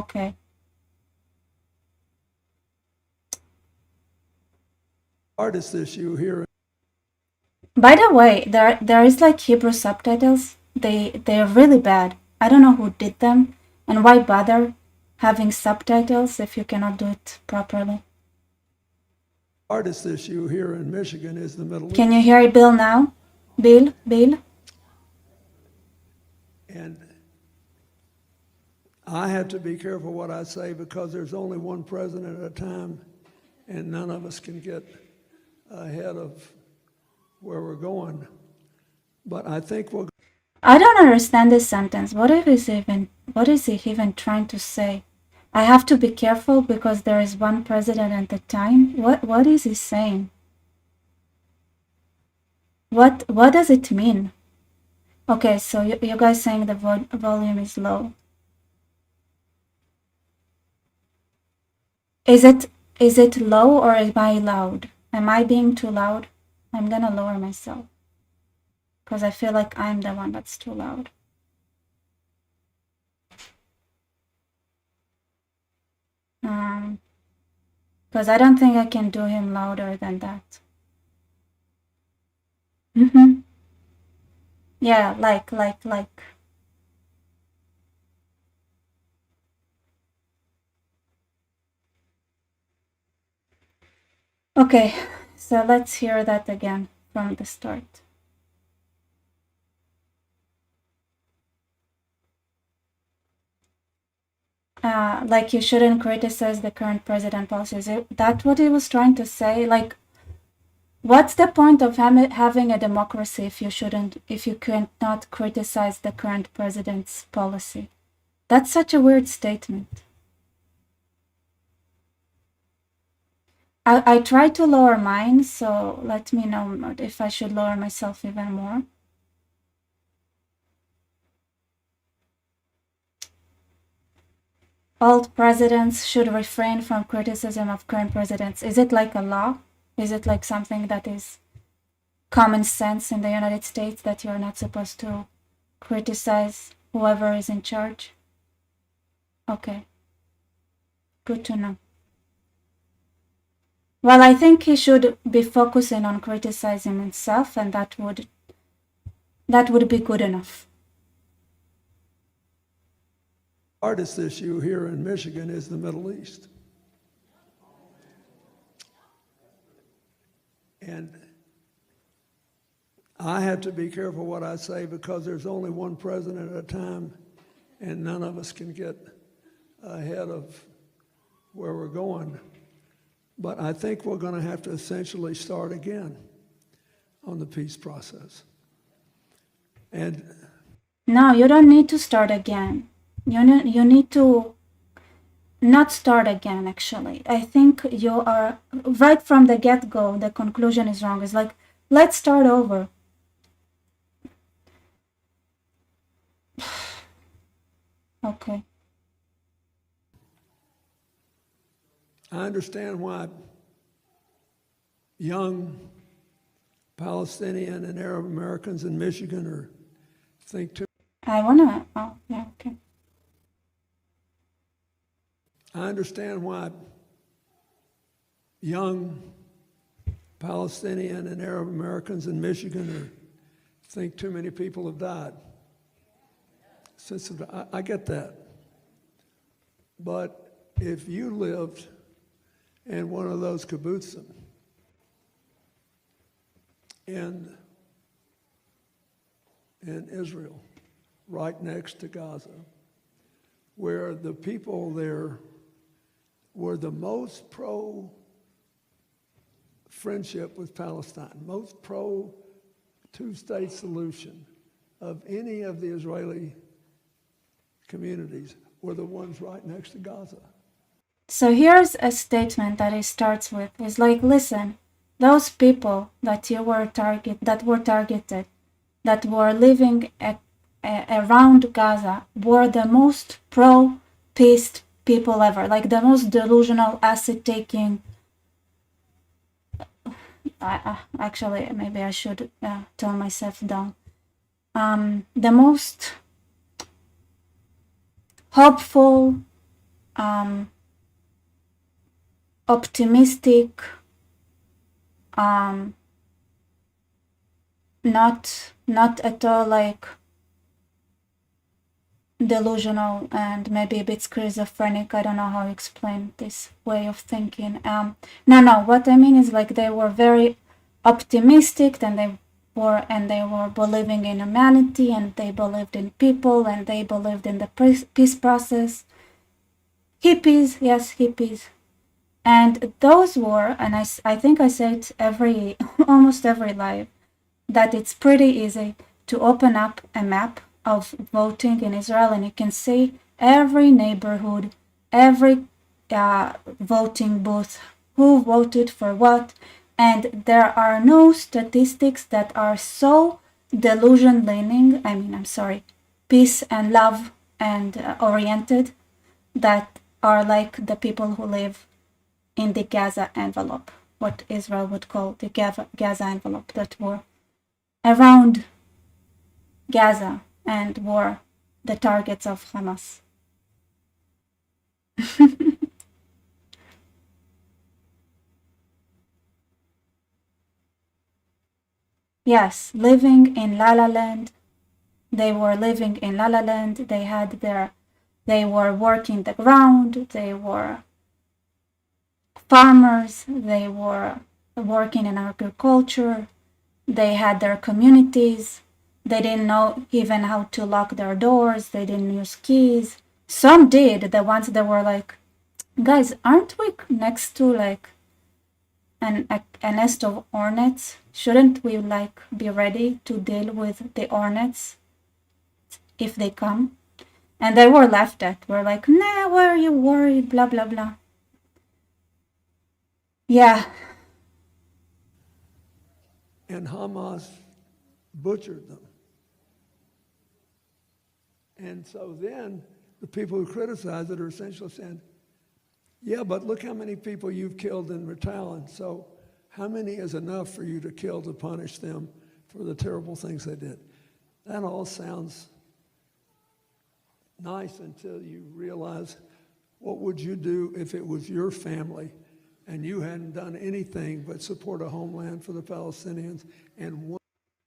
Okay. Hardest issue here. By the way, there is like Hebrew subtitles. They're really bad. I don't know who did them, and why bother having subtitles if you cannot do it properly. Hardest issue here in Michigan is the Middle Can you East. hear Bill now? Bill? And I have to be careful what I say because there's only one president at a time, and none of us can get ahead of where we're going. But I think we'll. I don't understand this sentence. What is he even trying to say? I have to be careful because there is one president at a time. What is he saying? What does it mean? Okay, so you guys saying the volume is low. Is it low or am I loud? Am I being too loud? I'm gonna lower myself because I feel like I'm the one that's too loud. Because I don't think I can do him louder than that. Yeah, like. Okay, so let's hear that again from the start. Like you shouldn't criticize the current president policies. That's what he was trying to say. Like, what's the point of having a democracy if you cannot criticize the current president's policy? That's such a weird statement. I try to lower mine, so let me know if I should lower myself even more. Old presidents should refrain from criticism of current presidents. Is it like a law? Is it like something that is common sense in the United States that you're not supposed to criticize whoever is in charge? Okay, good to know. Well, I think he should be focusing on criticizing himself, and that would be good enough. Hardest issue here in Michigan is the Middle East. And I have to be careful what I say because there's only one president at a time, and none of us can get ahead of where we're going. But I think we're going to have to essentially start again on the peace process. And No, you don't need to start again. You need to not start again, actually. I think you are right from the get-go, the conclusion is wrong. It's like, let's start over. Okay. I understand why young Palestinian and Arab Americans in Michigan think too. Oh, yeah, okay. I understand why young Palestinian and Arab Americans in Michigan think too many people have died. I get that. But if you lived in one of those kibbutzim in Israel, right next to Gaza, where the people there were the most pro-friendship with Palestine, most pro-two-state solution of any of the Israeli communities, were the ones right next to Gaza. So here's a statement that it starts with. It's like, listen, those people that were targeted, that were living around Gaza, were the most pro-peace people ever, like the most delusional, acid-taking. Actually, maybe I should tone myself down. The most hopeful, optimistic, not at all like delusional and maybe a bit schizophrenic. I don't know how to explain this way of thinking. No, what I mean is like they were very optimistic, and they were believing in humanity, and they believed in people, and they believed in the peace process. Hippies, yes, hippies. And those were, and I think I say it almost every live, that it's pretty easy to open up a map of voting in Israel, and you can see every neighborhood, every voting booth, who voted for what, and there are no statistics that are so delusion leaning, peace and love and oriented, that are like the people who live in the Gaza envelope, what Israel would call the Gaza envelope, that were around Gaza and were the targets of Hamas. Yes, living in La La Land. They were living in La La Land. They were working the ground. They were farmers. They were working in agriculture. They had their communities. They didn't know even how to lock their doors. They didn't use keys. Some did, the ones that were like, guys, aren't we next to like a nest of hornets? Shouldn't we like be ready to deal with the hornets if they come? And they were laughed at. We're like, nah, why are you worried? Blah, blah, blah. Yeah. And Hamas butchered them. And so then the people who criticize it are essentially saying, yeah, but look how many people you've killed in Ritalin. So how many is enough for you to kill to punish them for the terrible things they did? That all sounds nice until you realize, what would you do if it was your family and you hadn't done anything but support a homeland for the Palestinians and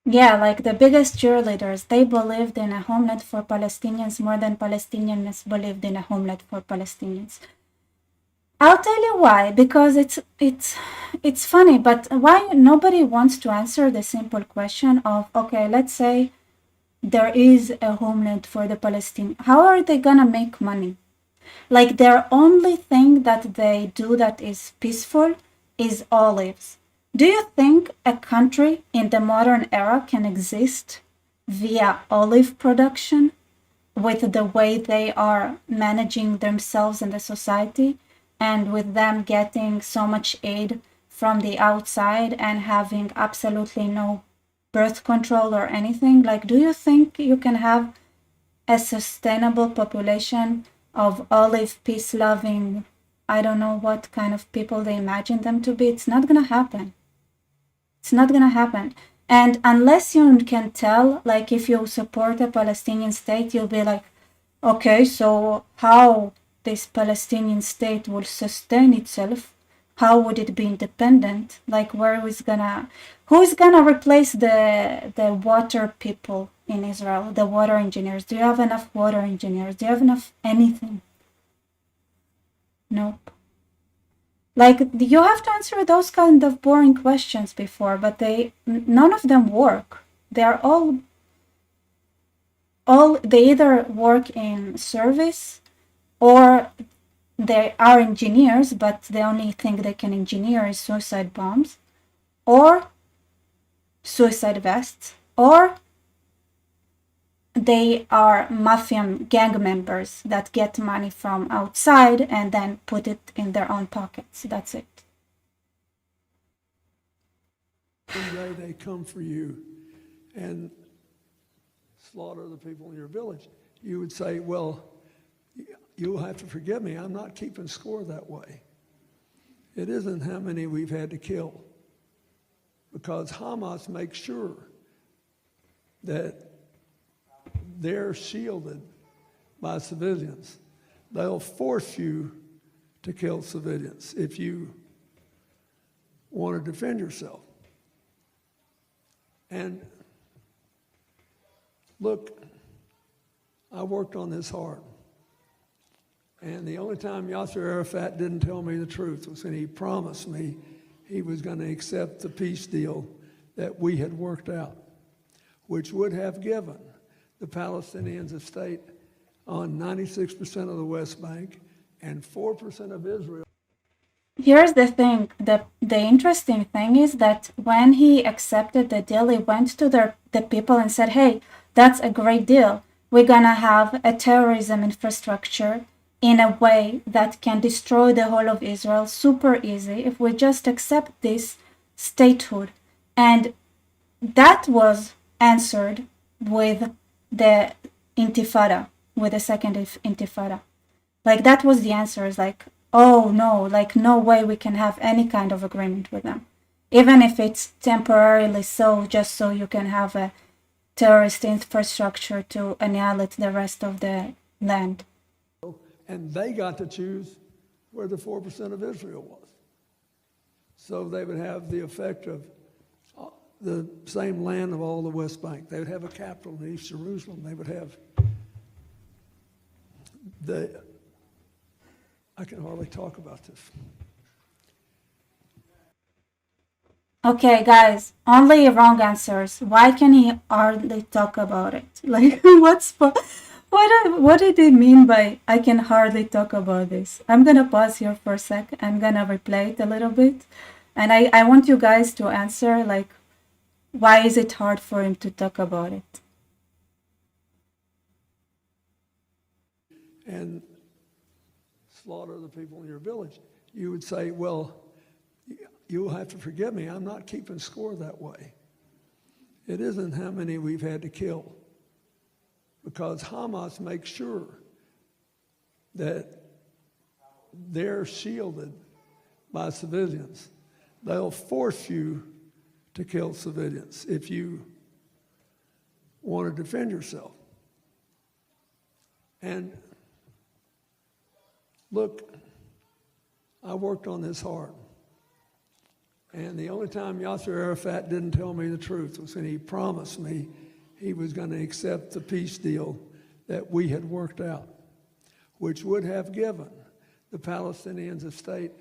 Yeah, like the biggest cheerleaders, they believed in a homeland for Palestinians more than Palestinians believed in a homeland for Palestinians. I'll tell you why, because it's funny, but why nobody wants to answer the simple question of, okay, let's say there is a homeland for the Palestinians. How are they gonna make money? Like their only thing that they do that is peaceful is olives. Do you think a country in the modern era can exist via olive production with the way they are managing themselves in the society, and with them getting so much aid from the outside and having absolutely no birth control or anything? Like, do you think you can have a sustainable population of olive peace loving, I don't know what kind of people they imagine them to be? It's not gonna happen. It's not gonna happen. And unless you can tell, like if you support a Palestinian state, you'll be like, okay, so how this Palestinian state will sustain itself? How would it be independent? Like who's gonna replace the water people in Israel, the water engineers? Do you have enough water engineers? Do you have enough anything? Nope. Like you have to answer those kind of boring questions before, but none of them work. They're all they either work in service, or they are engineers, but the only thing they can engineer is suicide bombs or suicide vests, or they are mafia gang members that get money from outside and then put it in their own pockets. That's it. one day they come for you and slaughter the people in your village, you would say, well, you'll have to forgive me, I'm not keeping score that way. It isn't how many we've had to kill, because Hamas makes sure that they're shielded by civilians. they'll force you to kill civilians if you want to defend yourself. And look, I worked on this hard. And the only time Yasser Arafat didn't tell me the truth was when he promised me he was going to accept the peace deal that we had worked out, which would have given the Palestinians a state on 96% of the West Bank and 4% of Israel. Here's the thing, the interesting thing is that when he accepted the deal, he went to the people and said, hey, that's a great deal. We're gonna have a terrorism infrastructure in a way that can destroy the whole of Israel super easy if we just accept this statehood. And that was answered with the intifada, with the second intifada. Like that was the answer, is like, oh no, like no way we can have any kind of agreement with them. Even if it's temporarily so, just so you can have a terrorist infrastructure to annihilate the rest of the land. And they got to choose where the 4% of Israel was. So they would have the effect of the same land of all the West Bank. They would have a capital in East Jerusalem. They would have I can hardly talk about this. Okay, guys, only wrong answers. Why can he hardly talk about it? Like, what did he mean by I can hardly talk about this? I'm gonna pause here for a sec. I'm gonna replay it a little bit, and I want you guys to answer like, why is it hard for him to talk about it? And slaughter the people in your village. You would say, well, you'll have to forgive me, I'm not keeping score that way. It isn't how many we've had to kill, because Hamas makes sure that they're shielded by civilians. They'll force you to kill civilians if you want to defend yourself. And look, I worked on this hard. And the only time Yasser Arafat didn't tell me the truth was when he promised me he was going to accept the peace deal that we had worked out, which would have given the Palestinians a state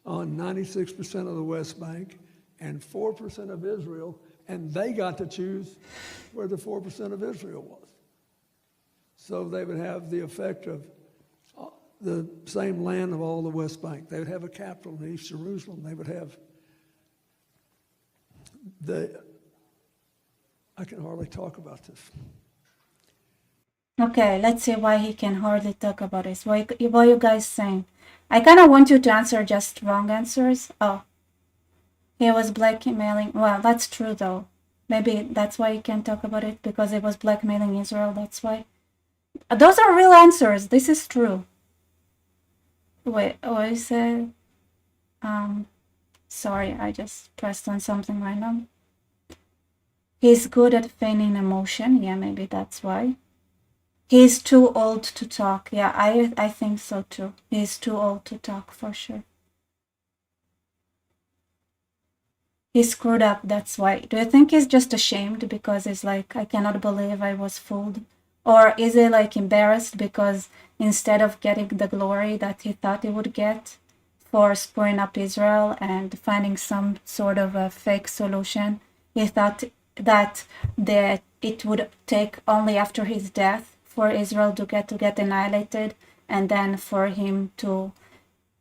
on 96% of the West Bank and 4% of Israel, and they got to choose where the 4% of Israel was. So they would have the effect of the same land of all the West Bank. They would have a capital in East Jerusalem. They would have I can hardly talk about this. Okay, let's see why he can hardly talk about this. What are you guys saying? I kind of want you to answer just wrong answers. Oh, he was blackmailing. Well, that's true though. Maybe that's why he can't talk about it, because he was blackmailing Israel. That's why. Those are real answers. This is true. Wait, what is it? Sorry, I just pressed on something random. He's good at feigning emotion. Yeah, maybe that's why. He's too old to talk. Yeah, I think so too. He's too old to talk for sure. He screwed up, that's why. Do you think he's just ashamed because he's like, I cannot believe I was fooled? Or is he like embarrassed because instead of getting the glory that he thought he would get for screwing up Israel and finding some sort of a fake solution, he thought that it would take only after his death for Israel to get annihilated, and then for him to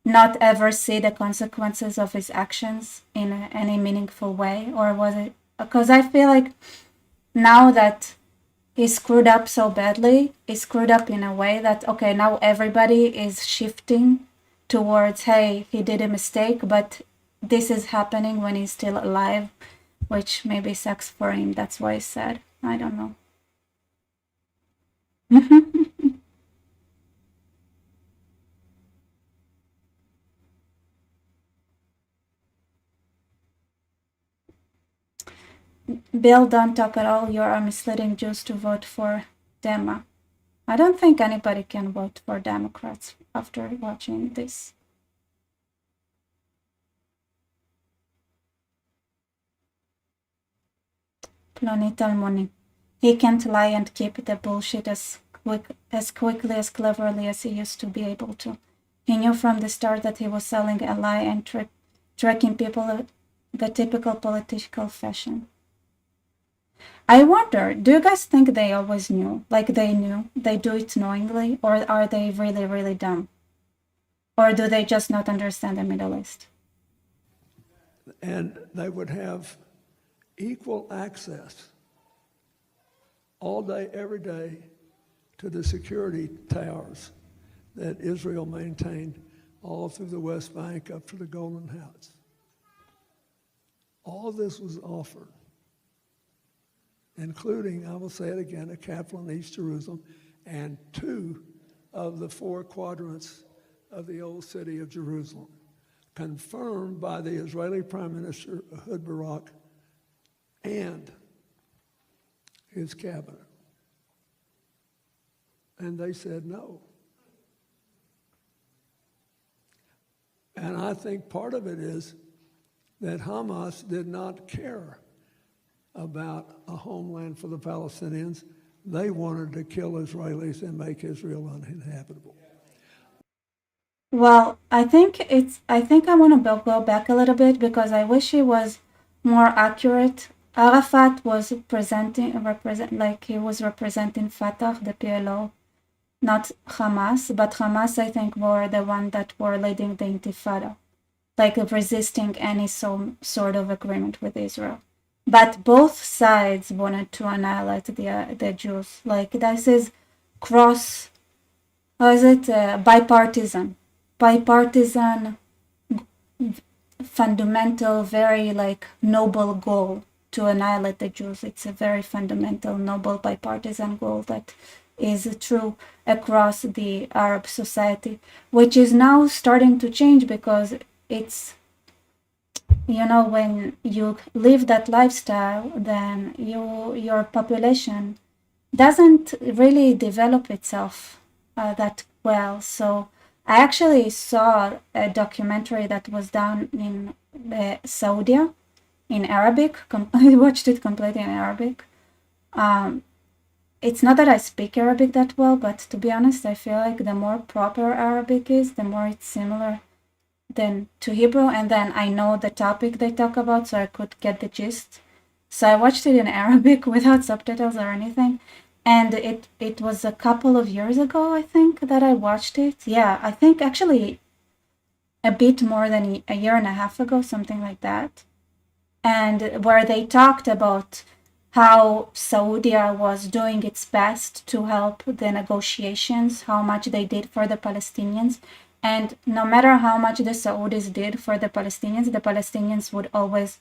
not ever see the consequences of his actions in any meaningful way? Or was it because I feel like now that he screwed up so badly, he screwed up in a way that, okay, now everybody is shifting towards, hey, he did a mistake, but this is happening when he's still alive, which maybe sucks for him. That's why he's sad. I don't know. Bill, don't talk at all. You are misleading Jews to vote for Dema. I don't think anybody can vote for Democrats after watching this. Ploni Talmoni. He can't lie and keep the bullshit as quickly, as cleverly as he used to be able to. He knew from the start that he was selling a lie and tricking people the typical political fashion. I wonder, do you guys think they always knew? Like they knew? They do it knowingly? Or are they really, really dumb? Or do they just not understand the Middle East? And they would have equal access all day, every day, to the security towers that Israel maintained all through the West Bank up to the Golden Heights. All this was offered, including, I will say it again, a capital in East Jerusalem and 2 of the 4 quadrants of the old city of Jerusalem, confirmed by the Israeli Prime Minister Ehud Barak and his cabinet. And they said no. And I think part of it is that Hamas did not care about a homeland for the Palestinians. They wanted to kill Israelis and make Israel uninhabitable. Well, I think I want to go back a little bit because I wish he was more accurate. Arafat was like he was representing Fatah, the PLO, not Hamas, but Hamas I think were the one that were leading the Intifada, like resisting any sort of agreement with Israel. But both sides wanted to annihilate the Jews. Like this is bipartisan, fundamental, very like noble goal to annihilate the Jews. It's a very fundamental, noble, bipartisan goal that is true across the Arab society, which is now starting to change because it's, when you live that lifestyle, then your population doesn't really develop itself that well. So I actually saw a documentary that was done in Saudi in Arabic. I watched it completely in Arabic. It's not that I speak Arabic that well, but to be honest, I feel like the more proper Arabic is, the more it's similar than to Hebrew. And then I know the topic they talk about, so I could get the gist. So I watched it in Arabic without subtitles or anything. And it was a couple of years ago, I think, that I watched it. Yeah, I think actually a bit more than a year and a half ago, something like that. And where they talked about how Saudi was doing its best to help the negotiations, how much they did for the Palestinians. And no matter how much the Saudis did for the Palestinians would always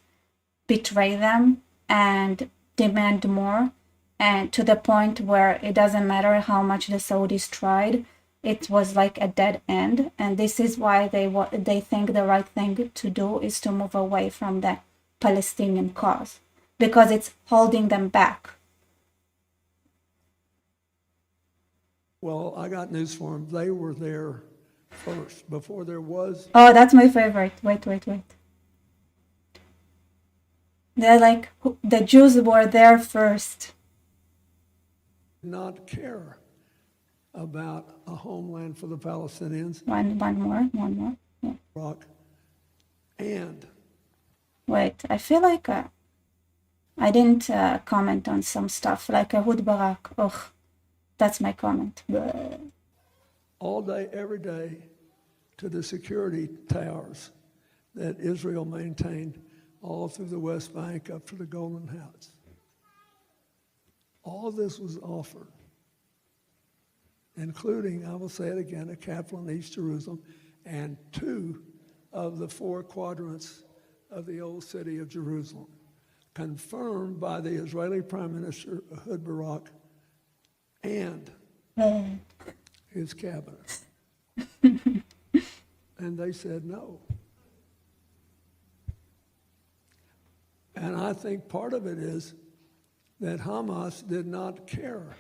betray them and demand more, and to the point where it doesn't matter how much the Saudis tried, it was like a dead end. And this is why they think the right thing to do is to move away from the Palestinian cause, because it's holding them back. Well, I got news for them. They were there first, before there was. Oh, that's my favorite. Wait. They're like, the Jews were there first. Not care about a homeland for the Palestinians. One more. Yeah. Rock. And. Wait, I feel like I didn't comment on some stuff, like Ehud Barak. Ugh, that's my comment. Bleh. All day, every day, to the security towers that Israel maintained all through the West Bank up to the Golden Heights. All this was offered, including, I will say it again, a capital in East Jerusalem and 2 of the 4 quadrants of the old city of Jerusalem, confirmed by the Israeli Prime Minister Ehud Barak and his cabinet. And they said no. And I think part of it is that Hamas did not care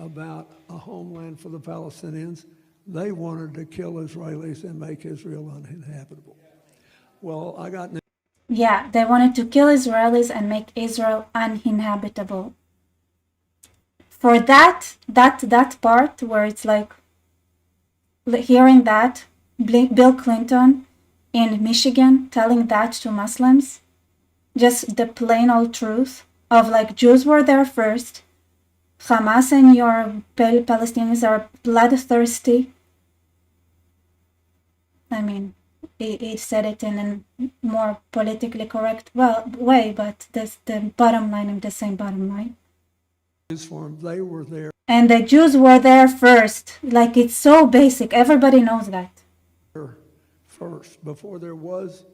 about a homeland for the Palestinians. They wanted to kill Israelis and make Israel uninhabitable. Well, I got Yeah, they wanted to kill Israelis and make Israel uninhabitable. For that part where it's like hearing that Bill Clinton in Michigan telling that to Muslims, just the plain old truth of like Jews were there first, Hamas and your Palestinians are bloodthirsty. I mean, he said it in a more politically correct way, but that's the bottom line and the same bottom line. for them. They were there And the Jews were there first. Like, it's so basic. Everybody knows that. first. Before there was,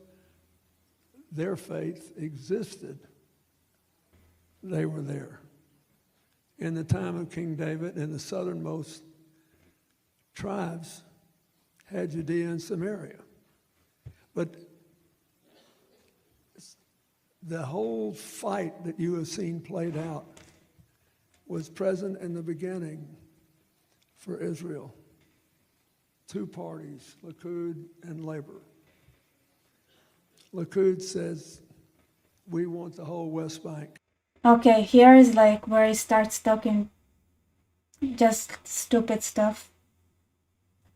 their faith existed. They were there. In the time of King David, and the southernmost tribes had Judea and Samaria. But the whole fight that you have seen played out was present in the beginning for Israel. Two parties, Likud and Labor. Likud says, we want the whole West Bank. Okay, here is like where he starts talking just stupid stuff,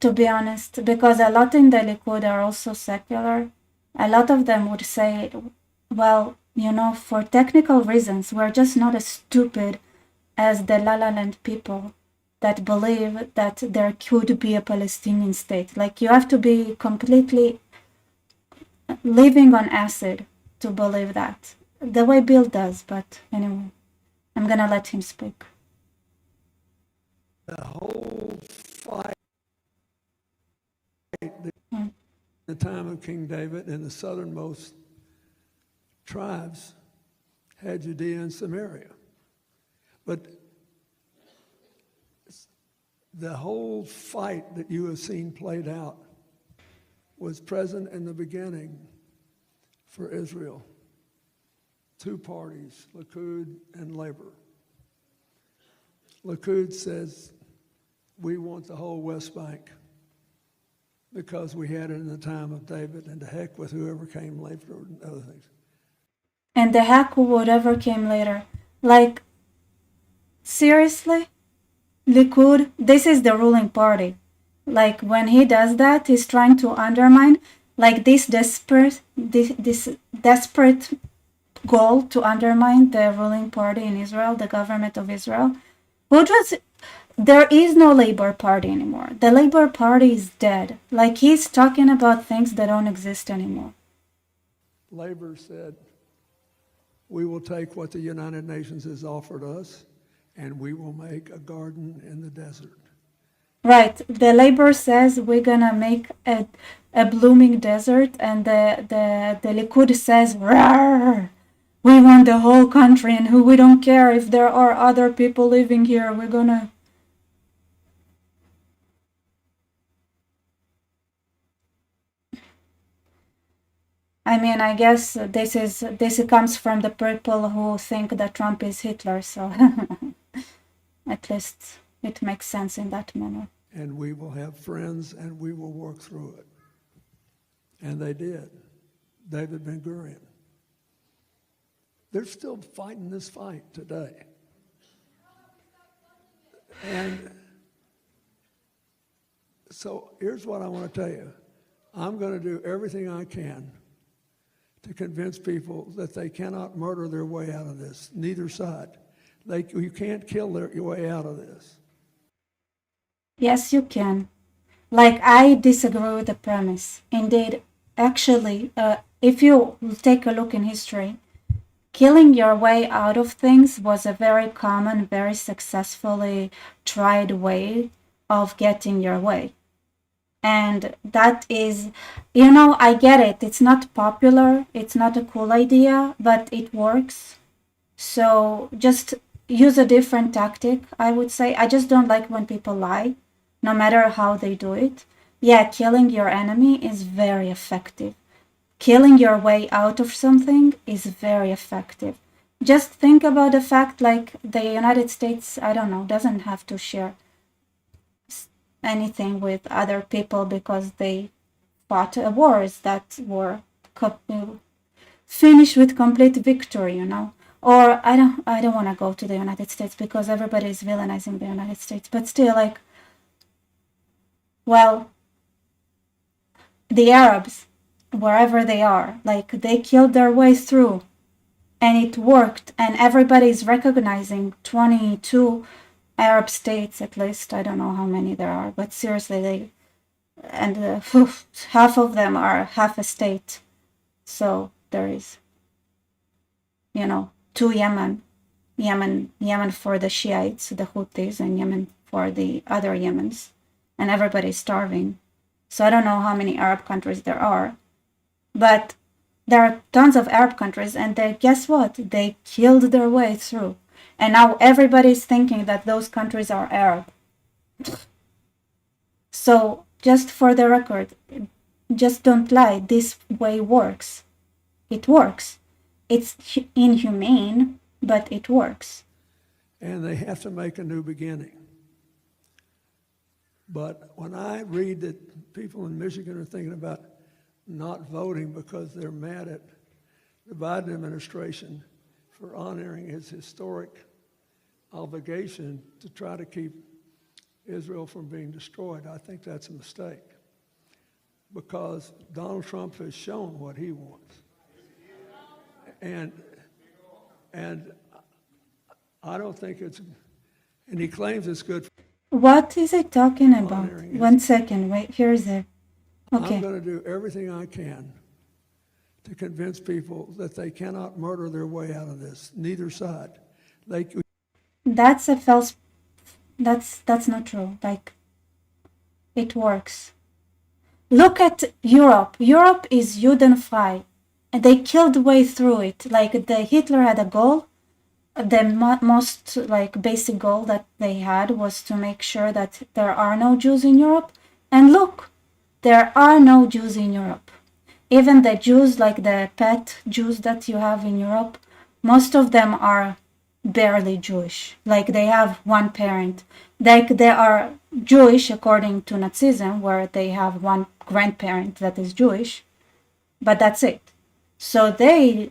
to be honest, because a lot in the Likud are also secular. A lot of them would say, well, you know, for technical reasons, we're just not as stupid as the La La Land people that believe that there could be a Palestinian state. Like, you have to be completely living on acid to believe that. The way Bill does, but anyway, I'm gonna let him speak. The whole fight, the time of King David, and the southernmost tribes had Judea and Samaria. But the whole fight that you have seen played out was present in the beginning for Israel. Two parties, Likud and Labor. Likud says, we want the whole West Bank because we had it in the time of David, and to heck with whoever came later and other things. And the heck whatever came later. Like, seriously? Likud, this is the ruling party. Like, when he does that, he's trying to undermine, like, this desperate goal to undermine the ruling party in Israel, the government of Israel. There is no Labor Party anymore. The Labor Party is dead. Like, he's talking about things that don't exist anymore. Labor said, we will take what the United Nations has offered us, and we will make a garden in the desert. Right. The Labor says we're gonna make a blooming desert, and the Likud says, rawr, we want the whole country, and we don't care if there are other people living here. We're gonna... I mean, I guess this comes from the people who think that Trump is Hitler, so at least it makes sense in that manner. And we will have friends, and we will work through it. And they did. David Ben-Gurion. They're still fighting this fight today. And so here's what I want to tell you. I'm going to do everything I can to convince people that they cannot murder their way out of this, neither side. You can't kill your way out of this. Yes, you can. Like, I disagree with the premise. Indeed, actually, if you take a look in history, killing your way out of things was a very common, very successfully tried way of getting your way. And that is, you know, I get it. It's not popular. It's not a cool idea, but it works. So just use a different tactic, I would say. I just don't like when people lie, no matter how they do it. Yeah, killing your enemy is very effective. Killing your way out of something is very effective. Just think about the fact like the United States, I don't know, doesn't have to share anything with other people because they fought wars that were finished with complete victory, you know. Or I don't want to go to the United States because everybody is villainizing the United States, but still, like, well, the Arabs, wherever they are, like, they killed their way through and it worked, and everybody is recognizing 22 Arab states, at least. I don't know how many there are, but seriously, they, and half of them are half a state. So there is, you know, two Yemen for the Shiites, the Houthis, and Yemen for the other Yemens, and everybody's starving. So I don't know how many Arab countries there are, but there are tons of Arab countries, and they, guess what? They killed their way through. And now everybody's thinking that those countries are Arab. So, just for the record, just don't lie. This way works. It works. It's inhumane, but it works. And they have to make a new beginning. But when I read that people in Michigan are thinking about not voting because they're mad at the Biden administration for honoring its historic obligation to try to keep Israel from being destroyed, I think that's a mistake, because Donald Trump has shown what he wants. And I don't think it's, and he claims it's good. What is he talking about? 1 second, wait, here's it. Okay. I'm going to do everything I can to convince people that they cannot murder their way out of this, neither side. That's a false, that's not true. Like, it works. Look at Europe. Europe is Judenfrei, and they killed way through it. Like, the Hitler had a goal. The most like basic goal that they had was to make sure that there are no Jews in Europe. And look, there are no Jews in Europe. Even the Jews, like the pet Jews that you have in Europe, most of them are barely Jewish. Like, they have one parent. Like, they are Jewish according to Nazism, where they have one grandparent that is Jewish, but that's it. So they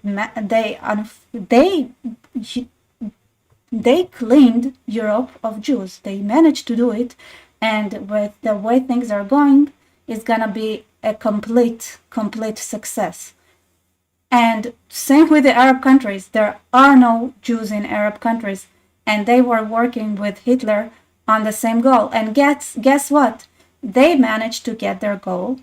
cleaned Europe of Jews. They managed to do it, and with the way things are going, it's gonna be a complete success. And same with the Arab countries. There are no Jews in Arab countries, and they were working with Hitler on the same goal. And guess what? They managed to get their goal,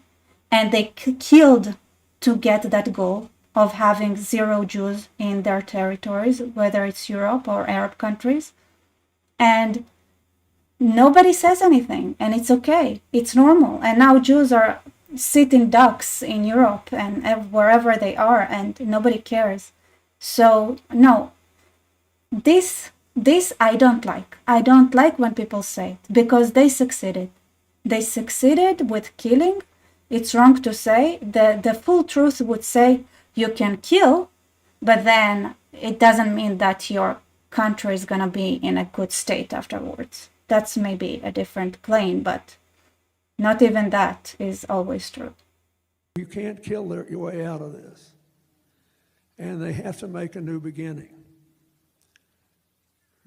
and they killed to get that goal of having 0 Jews in their territories, whether it's Europe or Arab countries. And nobody says anything, and it's okay. It's normal. And now Jews are sitting ducks in Europe and wherever they are, and nobody cares. So no, this I don't like. I don't like when people say it, because they succeeded. They succeeded with killing. It's wrong to say. The full truth would say you can kill, but then it doesn't mean that your country is gonna be in a good state afterwards. That's maybe a different claim, but not even that is always true. You can't kill your way out of this. And they have to make a new beginning.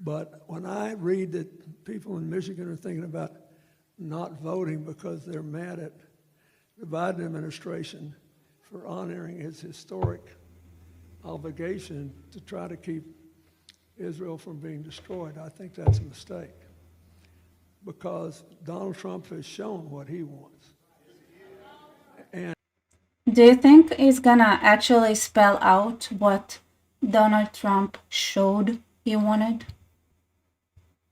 But when I read that people in Michigan are thinking about not voting because they're mad at the Biden administration for honoring its historic obligation to try to keep Israel from being destroyed, I think that's a mistake, because Donald Trump has shown what he wants. And do you think he's gonna actually spell out what Donald Trump showed he wanted?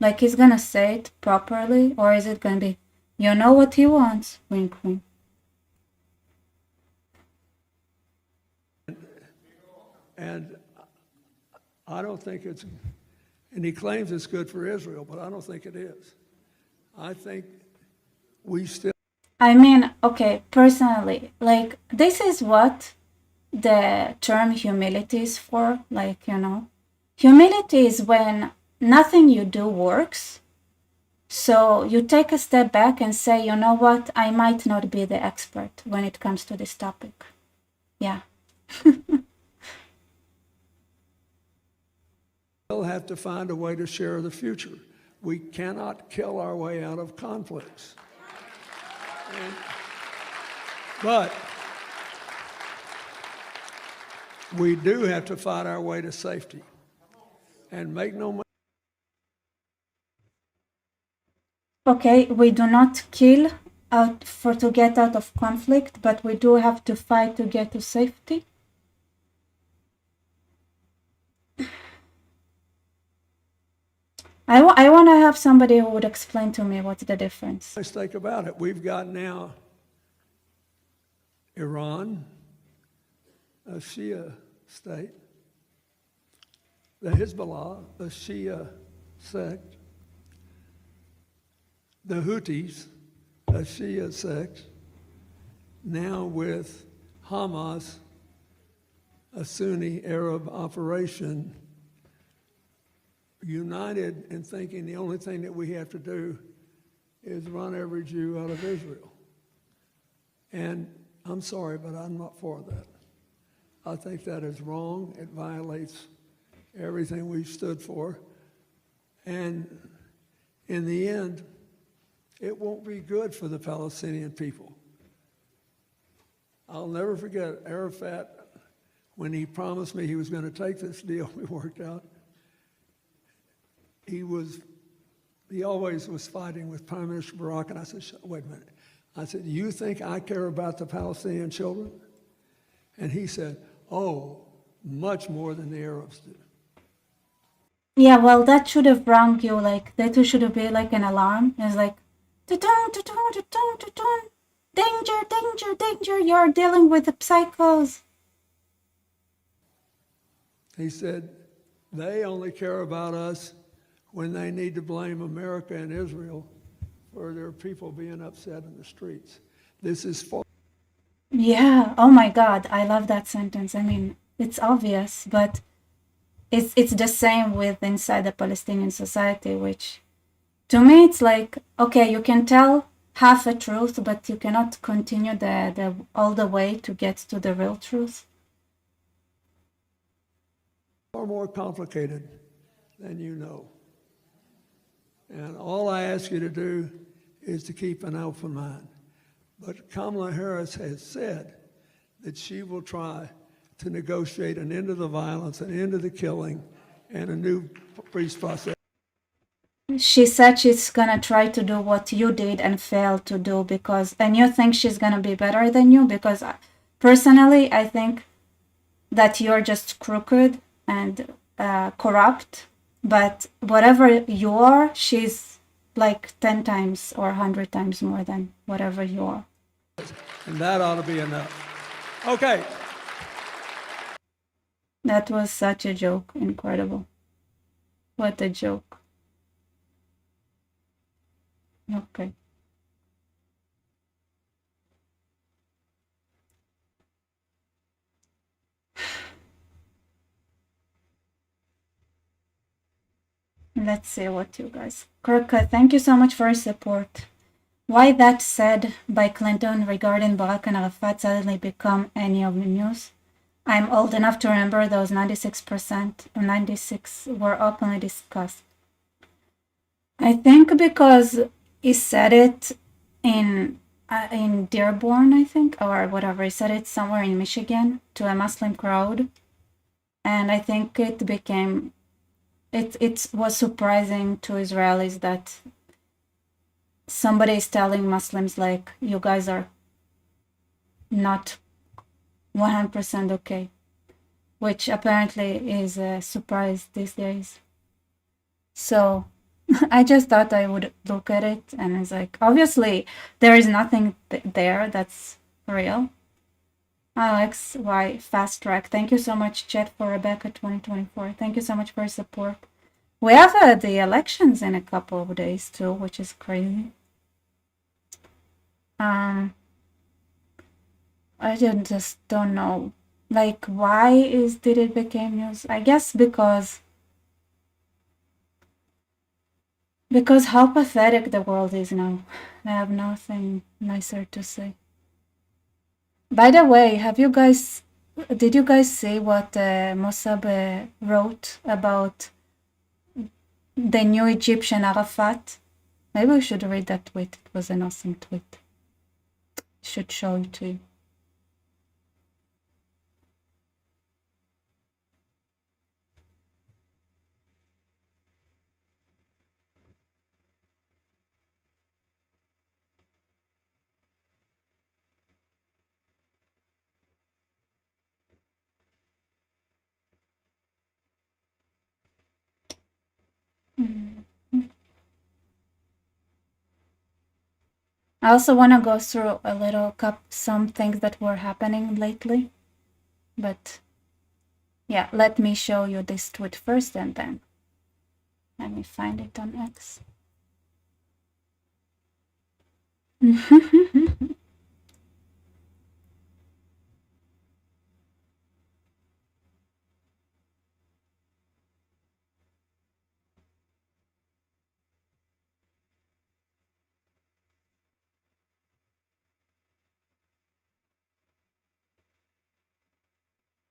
Like, he's gonna say it properly, or is it gonna be, you know what he wants, wink wink? And I don't think it's, and he claims it's good for Israel, but I don't think it is. I think we still. I mean, okay, personally, like, this is what the term humility is for. Like, you know, Humility is when nothing you do works. So you take a step back and say, you know what, I might not be the expert when it comes to this topic. Yeah. We'll have to find a way to share the future. We cannot kill our way out of conflicts. But we do have to fight our way to safety. And make no mistake. Okay, we do not kill to get out of conflict, but we do have to fight to get to safety. I want to have somebody who would explain to me what's the difference. Mistake about it. We've got now Iran, a Shia state, the Hezbollah, a Shia sect, the Houthis, a Shia sect, now with Hamas, a Sunni Arab operation, united in thinking the only thing that we have to do is run every Jew out of Israel. And I'm sorry, but I'm not for that. I think that is wrong. It violates everything we've stood for. And in the end, it won't be good for the Palestinian people. I'll never forget Arafat, when he promised me he was going to take this deal we worked out. He always was fighting with Prime Minister Barak, and I said, wait a minute. I said, you think I care about the Palestinian children? And he said, oh, much more than the Arabs do. Yeah, well, that should have rung you, like, that should have been like an alarm. It's like, "Tutun, tutun, tutun, tutun. Danger, danger, danger, you're dealing with the psychos." He said, they only care about us when they need to blame America and Israel for their people being upset in the streets. This is for. Yeah, oh my God, I love that sentence. I mean, it's obvious, but it's the same with inside the Palestinian society, which to me it's like, okay, you can tell half a truth, but you cannot continue the all the way to get to the real truth. Far more complicated than you know. And all I ask you to do is to keep an open mind. But Kamala Harris has said that she will try to negotiate an end to the violence, an end to the killing, and a new peace process. She said she's gonna try to do what you did and failed to do and you think she's gonna be better than you, because personally, I think that you're just crooked and corrupt, but whatever you are, she's like 10 times or 100 times more than whatever you are. And that ought to be enough. Okay. That was such a joke. Incredible. What a joke. Okay. Let's see what you guys. Kirk, thank you so much for your support. Why that said by Clinton regarding Barak and Arafat suddenly become any of the news? I'm old enough to remember those 96% or 96 were openly discussed. I think because he said it in Dearborn, I think, or whatever. He said it somewhere in Michigan to a Muslim crowd, and I think it became it was surprising to Israelis that somebody is telling Muslims like, you guys are not 100% okay, which apparently is a surprise these days. So I just thought I would look at it, and it's like, obviously there is nothing there that's real. Alex, why fast track? Thank you so much, Chet, for Rebecca 2024. Thank you so much for your support. We have the elections in a couple of days too, which is crazy. I just don't know. Like, why did it become news? I guess because Because how pathetic the world is now. I have nothing nicer to say. By the way, did you guys see what Mossab wrote about the new Egyptian Arafat? Maybe we should read that tweet. It was an awesome tweet. I should show it to you. Mhm. I also want to go through a little some things that were happening lately, but yeah, let me show you this tweet first and then let me find it on X.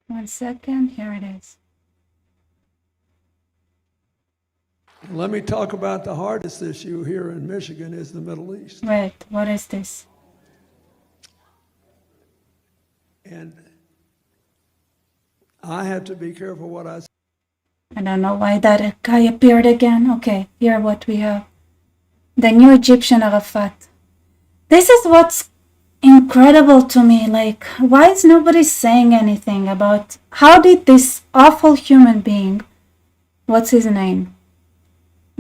1 second, here it is. Let me talk about the hardest issue here in Michigan is the Middle East. Wait, what is this? And I have to be careful what I say. I don't know why that guy appeared again. Okay, here what we have. The new Egyptian Arafat. This is what's incredible to me. Like, why is nobody saying anything about how did this awful human being, what's his name,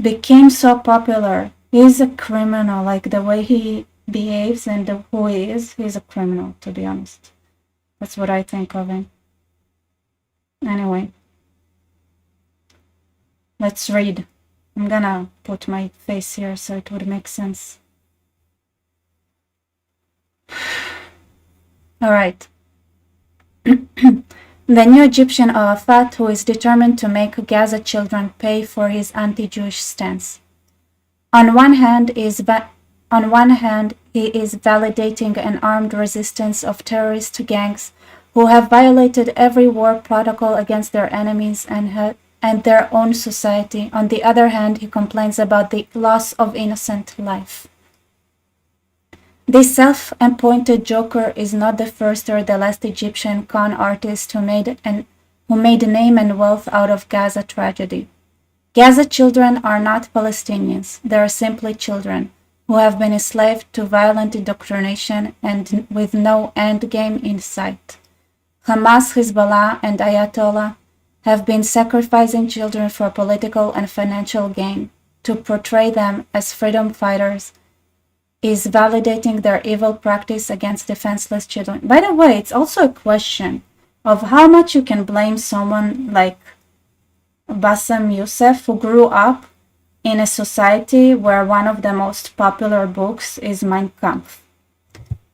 became so popular? He's a criminal. Like the way he behaves and who he is, he's a criminal, to be honest. That's what I think of him. Anyway, let's read. I'm gonna put my face here so it would make sense. All right. The new Egyptian Arafat, who is determined to make Gaza children pay for his anti-Jewish stance. On one hand, he is validating an armed resistance of terrorist gangs who have violated every war protocol against their enemies and their own society. On the other hand, he complains about the loss of innocent life. This self-appointed joker is not the first or the last Egyptian con artist who made name and wealth out of Gaza tragedy. Gaza children are not Palestinians, they are simply children who have been enslaved to violent indoctrination and with no end game in sight. Hamas, Hezbollah, and Ayatollah have been sacrificing children for political and financial gain. To portray them as freedom fighters is validating their evil practice against defenseless children. By the way, it's also a question of how much you can blame someone like Bassem Youssef, who grew up in a society where one of the most popular books is Mein Kampf.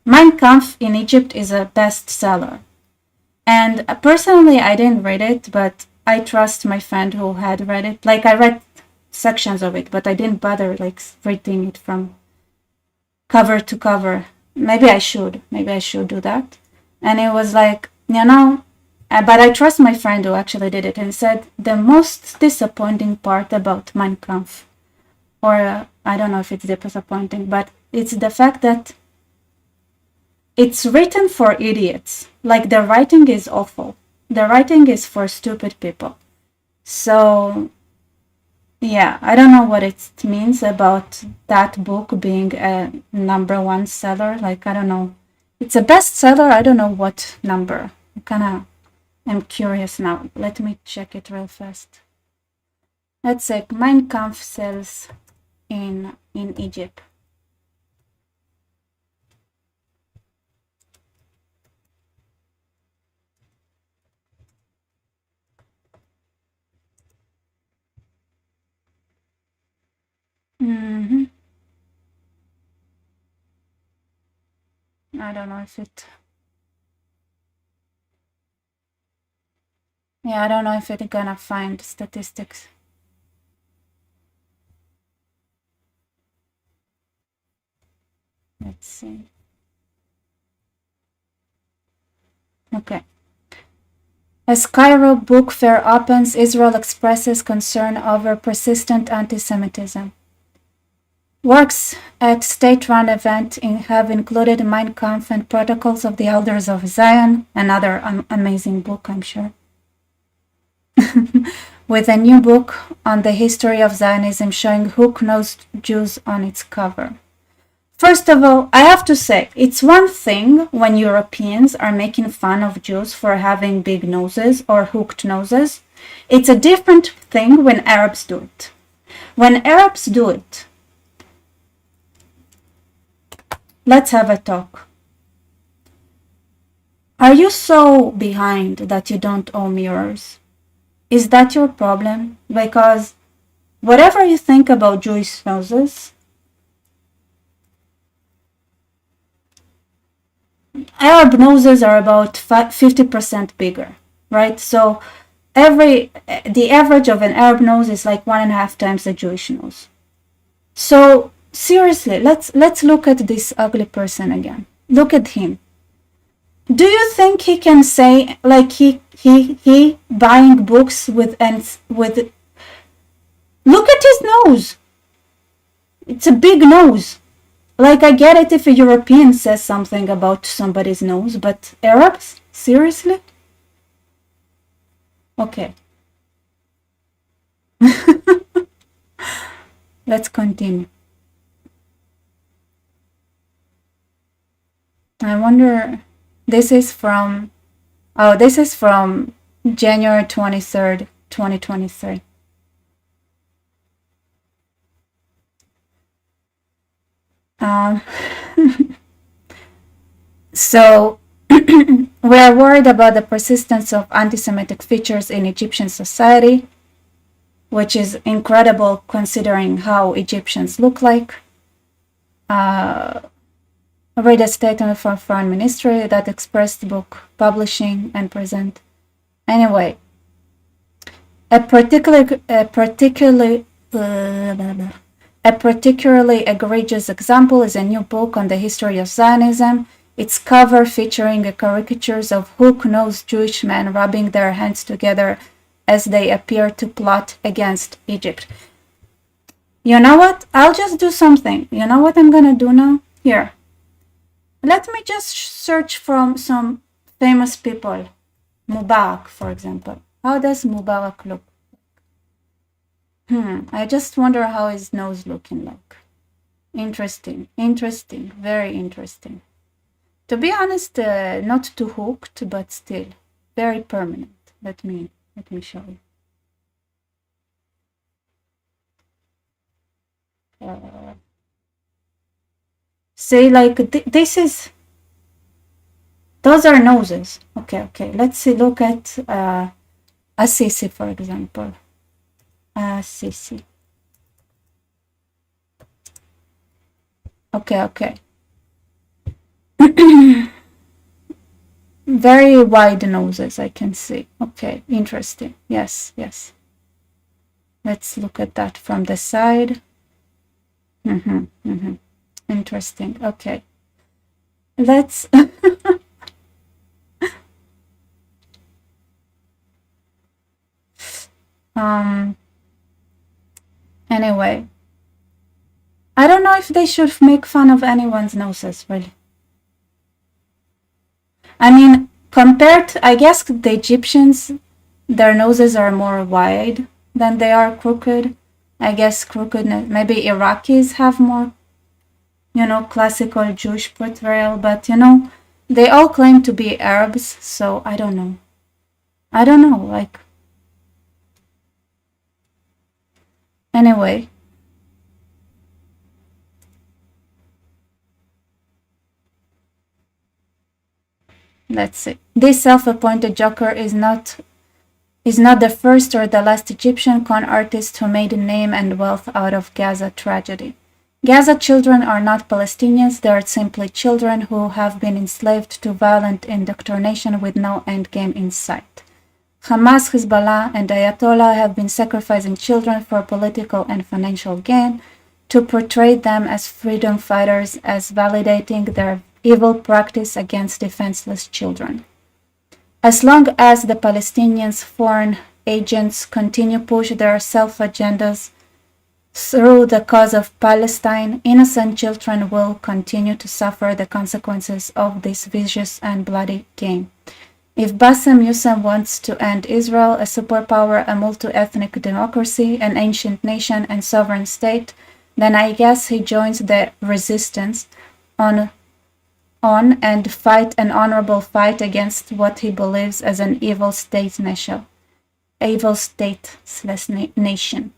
Mein Kampf in Egypt is a bestseller. And personally, I didn't read it, but I trust my friend who had read it. Like, I read sections of it, but I didn't bother, like, reading it from cover to cover. Maybe I should do that. And it was like, but I trust my friend who actually did it and said the most disappointing part about Mein Kampf, or I don't know if it's disappointing, but it's the fact that it's written for idiots. Like, the writing is awful. The writing is for stupid people. So yeah, I don't know what it means about that book being a #1 seller. Like, I don't know. It's a bestseller. I don't know what number. I kind of am curious now. Let me check it real fast. Let's say Mein Kampf sells in Egypt. Mm-hmm. I don't know if it. Yeah, I don't know if it's gonna find statistics. Let's see. Okay. As Cairo Book Fair opens, Israel expresses concern over persistent anti-Semitism. Works at state-run event have included Mein Kampf and Protocols of the Elders of Zion, another amazing book, I'm sure, with a new book on the history of Zionism showing hook-nosed Jews on its cover. First of all, I have to say, it's one thing when Europeans are making fun of Jews for having big noses or hooked noses. It's a different thing when Arabs do it. When Arabs do it, let's have a talk. Are you so behind that you don't own mirrors? Is that your problem? Because whatever you think about Jewish noses, Arab noses are about 50% bigger, right? So the average of an Arab nose is like 1.5 times a Jewish nose. So seriously, let's look at this ugly person again. Look at him. Do you think he can say like he buying books with look at his nose. It's a big nose. Like, I get it if a European says something about somebody's nose, but Arabs? Seriously? Okay. Let's continue. I wonder, this is from January 23rd, 2023. So we are worried about the persistence of anti-Semitic features in Egyptian society, which is incredible considering how Egyptians look like. I read a statement from Foreign Ministry that expressed book publishing and present. Anyway, a particularly egregious example is a new book on the history of Zionism. Its cover featuring caricatures of hook-nosed Jewish men rubbing their hands together as they appear to plot against Egypt. You know what? I'll just do something. You know what I'm gonna do now? Here. Let me just search from some famous people. Mubarak, for example. How does Mubarak look? I just wonder how his nose looking like. Interesting, very interesting. To be honest, not too hooked, but still very permanent. Let me show you. See, like this is. Those are noses. Okay. Let's see. Look at Assisi, for example. Assisi. Okay. Very wide noses, I can see. Okay, interesting. Yes. Let's look at that from the side. Interesting. Okay. Let's anyway, I don't know if they should make fun of anyone's noses, really. I mean, compared to, I guess the Egyptians, their noses are more wide than they are crooked. I guess crookedness, maybe Iraqis have more, classical Jewish portrayal, but, they all claim to be Arabs, so I don't know, like, anyway. Let's see. This self-appointed joker is not the first or the last Egyptian con artist who made a name and wealth out of Gaza tragedy. Gaza children are not Palestinians, they are simply children who have been enslaved to violent indoctrination with no endgame in sight. Hamas, Hezbollah, and Ayatollah have been sacrificing children for political and financial gain. to portray them as freedom fighters, as validating their evil practice against defenseless children. As long as the Palestinians' foreign agents continue to push their self-agendas through the cause of Palestine, innocent children will continue to suffer the consequences of this vicious and bloody game. If Bassem Youssef wants to end Israel, a superpower, a multi-ethnic democracy, an ancient nation and sovereign state, then I guess he joins the resistance on and fight an honorable fight against what he believes as an evil stateless nation.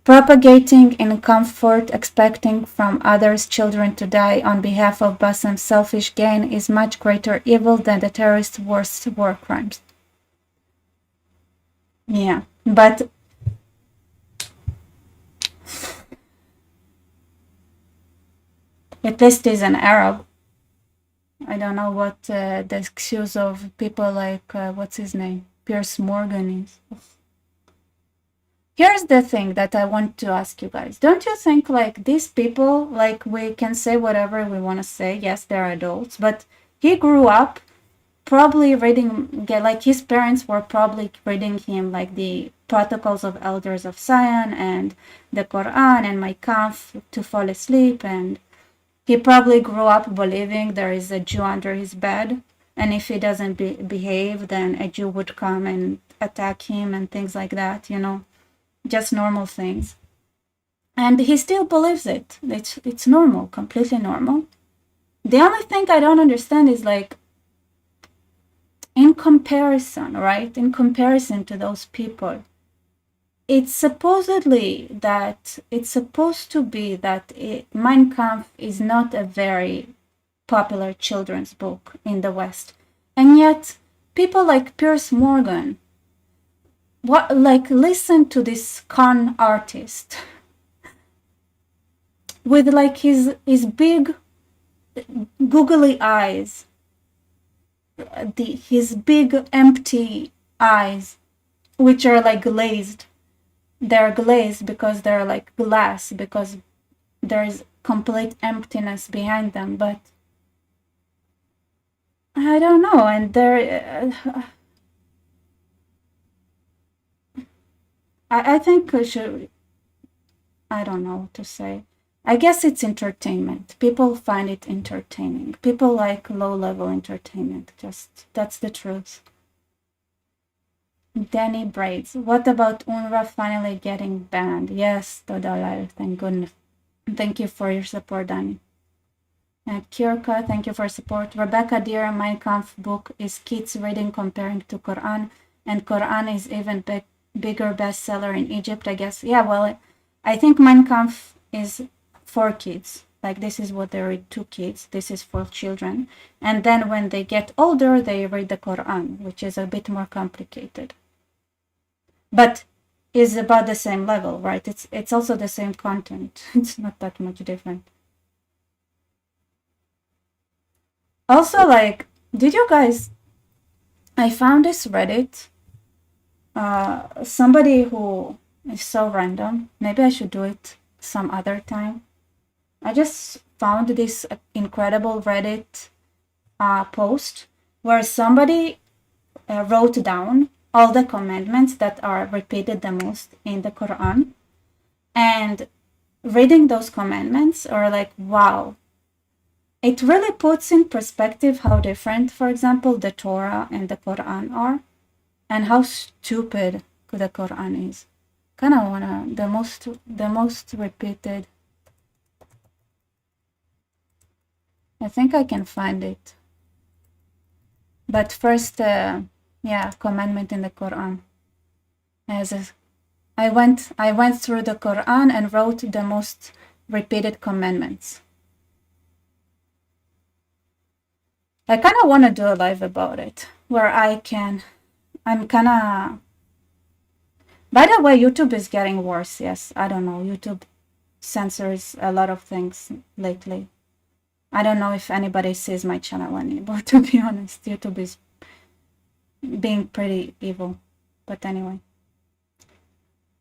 Propagating in comfort, expecting from others' children to die on behalf of Bassem's selfish gain is much greater evil than the terrorists' worst war crimes. Yeah, but at least he's an Arab. I don't know what the excuse of people like, what's his name? Piers Morgan is. Here's the thing that I want to ask you guys. Don't you think like these people, like we can say whatever we want to say. Yes, they're adults, but he grew up probably reading, like his parents were probably reading him like the Protocols of Elders of Zion and the Quran and Mein Kampf to fall asleep. And he probably grew up believing there is a Jew under his bed. And if he doesn't behave, then a Jew would come and attack him and things like that, you know. Just normal things. And he still believes it. It's normal, completely normal. The only thing I don't understand is like, in comparison, right? In comparison to those people, it's supposed to be that Mein Kampf is not a very popular children's book in the West. And yet, people like Piers Morgan, listen to this con artist with like his big googly eyes, his big empty eyes, which are like glazed. They're glazed because they're like glass, because there's complete emptiness behind them. But I don't know, and I think we should, I don't know what to say. I guess it's entertainment. People find it entertaining. People like low-level entertainment. Just, that's the truth. Danny Braids. What about UNRWA finally getting banned? Yes, Todalal, thank goodness. Thank you for your support, Danny. And Kirka, thank you for support. Rebecca Deer, Mein Kampf book is kids reading comparing to Quran, and Quran is even bigger bestseller in Egypt, I guess. Yeah, well, I think Mein Kampf is for kids. Like this is what they read to kids. This is for children. And then when they get older, they read the Quran, which is a bit more complicated. But is about the same level, right? It's also the same content. It's not that much different. Also, like, did you guys, I found this Reddit, somebody who is so random, maybe I should do it some other time. I just found this incredible Reddit post where somebody wrote down all the commandments that are repeated the most in the Quran, and reading those commandments are like, wow. It really puts in perspective how different, for example, the Torah and the Quran are, and how stupid the Quran is. Kind of wanna the most repeated. I think I can find it. But first, commandment in the Quran. I went through the Quran and wrote the most repeated commandments. I kind of want to do a live about it, where I'm kind of... By the way, YouTube is getting worse, yes. I don't know, YouTube censors a lot of things lately. I don't know if anybody sees my channel anymore, to be honest. YouTube is being pretty evil. But anyway.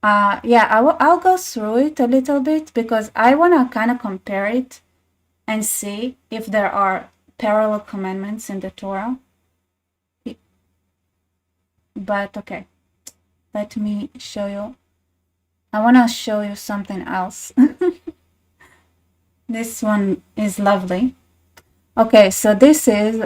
Yeah, I'll go through it a little bit because I want to kind of compare it and see if there are parallel commandments in the Torah. But okay, let me show you. I want to show you something else. This one is lovely. Okay, so this is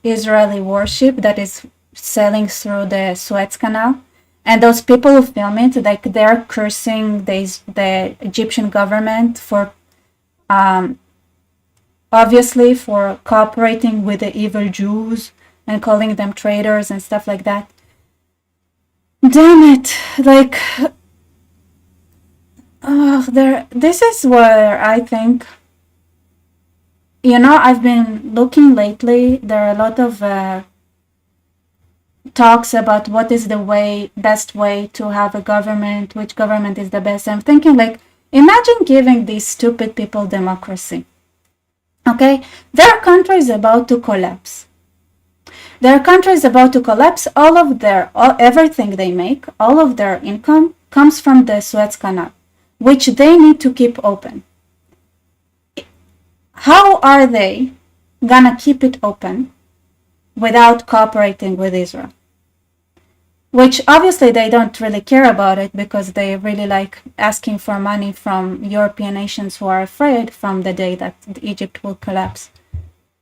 Israeli warship that is sailing through the Suez Canal. And those people who film it, like they're cursing the Egyptian government for obviously for cooperating with the evil Jews and calling them traitors and stuff like that. Damn it! Like, this is where I think, I've been looking lately. There are a lot of talks about what is the best way to have a government, which government is the best. I'm thinking, like, imagine giving these stupid people democracy. Okay, their country is about to collapse. Their country is about to collapse. Everything they make, all of their income comes from the Suez Canal, which they need to keep open. How are they gonna keep it open without cooperating with Israel? Which obviously they don't really care about it because they really like asking for money from European nations who are afraid from the day that Egypt will collapse.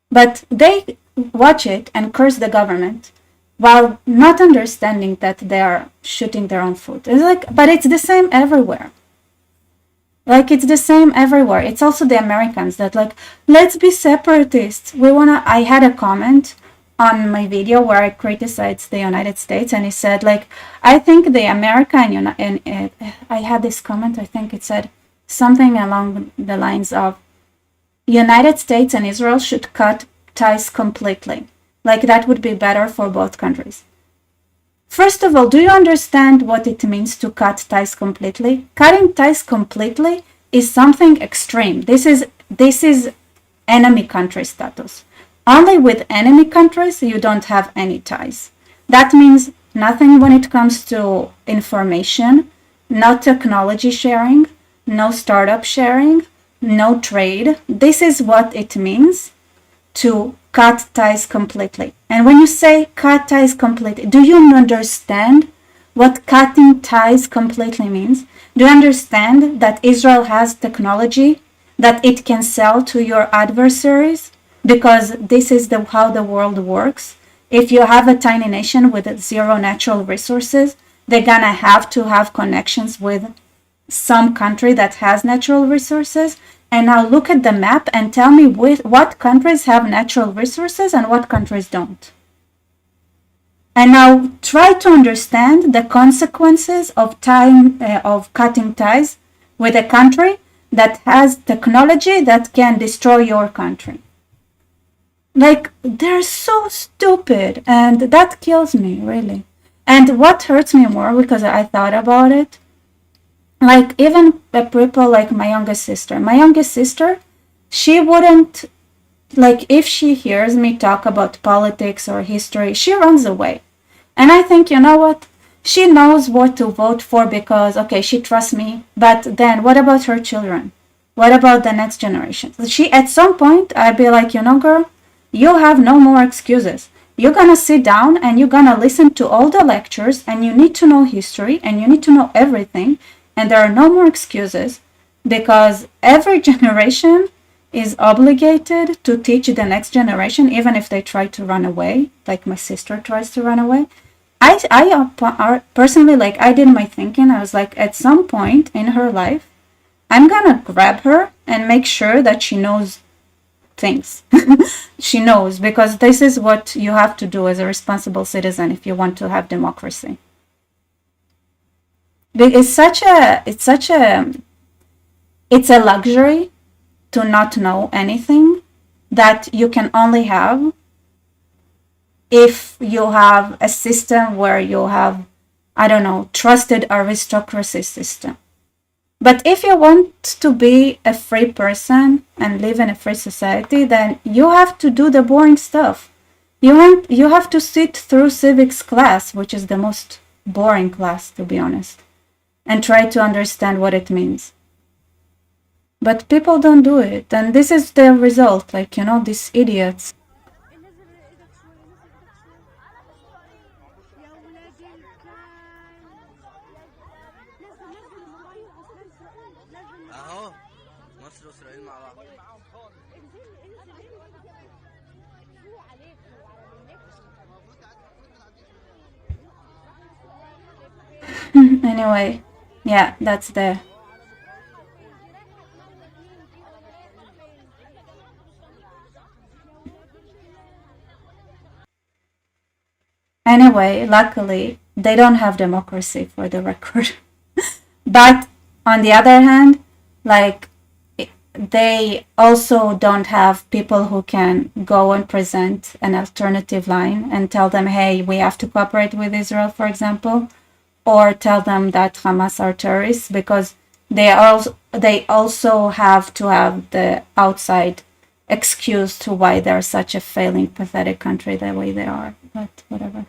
But they watch it and curse the government while not understanding that they are shooting their own foot. It's like, but it's the same everywhere. Like, it's the same everywhere. It's also the Americans that like, let's be separatists. I had a comment on my video where I criticized the United States, and he said, like, I think the America and I had this comment, I think it said something along the lines of United States and Israel should cut ties completely. Like, that would be better for both countries. First of all, do you understand what it means to cut ties completely? Cutting ties completely is something extreme. This is enemy country status. Only with enemy countries you don't have any ties. That means nothing when it comes to information, no technology sharing, no startup sharing, no trade. This is what it means to cut ties completely. And when you say cut ties completely, do you understand what cutting ties completely means? Do you understand that Israel has technology that it can sell to your adversaries? Because this is how the world works. If you have a tiny nation with zero natural resources, they're gonna have to have connections with some country that has natural resources. And now look at the map and tell me what countries have natural resources and what countries don't. And now try to understand the consequences of cutting ties with a country that has technology that can destroy your country. Like, they're so stupid, and that kills me, really. And what hurts me more, because I thought about it, like, even people like my youngest sister, she wouldn't, like, if she hears me talk about politics or history, she runs away. And I think, you know what? She knows what to vote for because, okay, she trusts me, but then what about her children? What about the next generation? At some point, I'd be like, girl, you have no more excuses. You're gonna sit down and you're gonna listen to all the lectures, and you need to know history and you need to know everything, and there are no more excuses because every generation is obligated to teach the next generation, even if they try to run away, like my sister tries to run away. I personally, like, I did my thinking. I was like, at some point in her life, I'm gonna grab her and make sure that she knows things. She knows, because this is what you have to do as a responsible citizen if you want to have democracy. It's a luxury to not know anything that you can only have if you have a system where you have, I don't know, trusted aristocracy system. But if you want to be a free person and live in a free society, then you have to do the boring stuff. You have to sit through civics class, which is the most boring class, to be honest. and try to understand what it means. But people don't do it, and this is the result, like, these idiots. اهو مصر واسرائيل مع بعض. Anyway, yeah, that's the. Anyway, luckily, they don't have democracy, for the record. But on the other hand, like, they also don't have people who can go and present an alternative line and tell them, hey, we have to cooperate with Israel, for example, or tell them that Hamas are terrorists, because they also have to have the outside excuse to why they're such a failing, pathetic country the way they are. But whatever.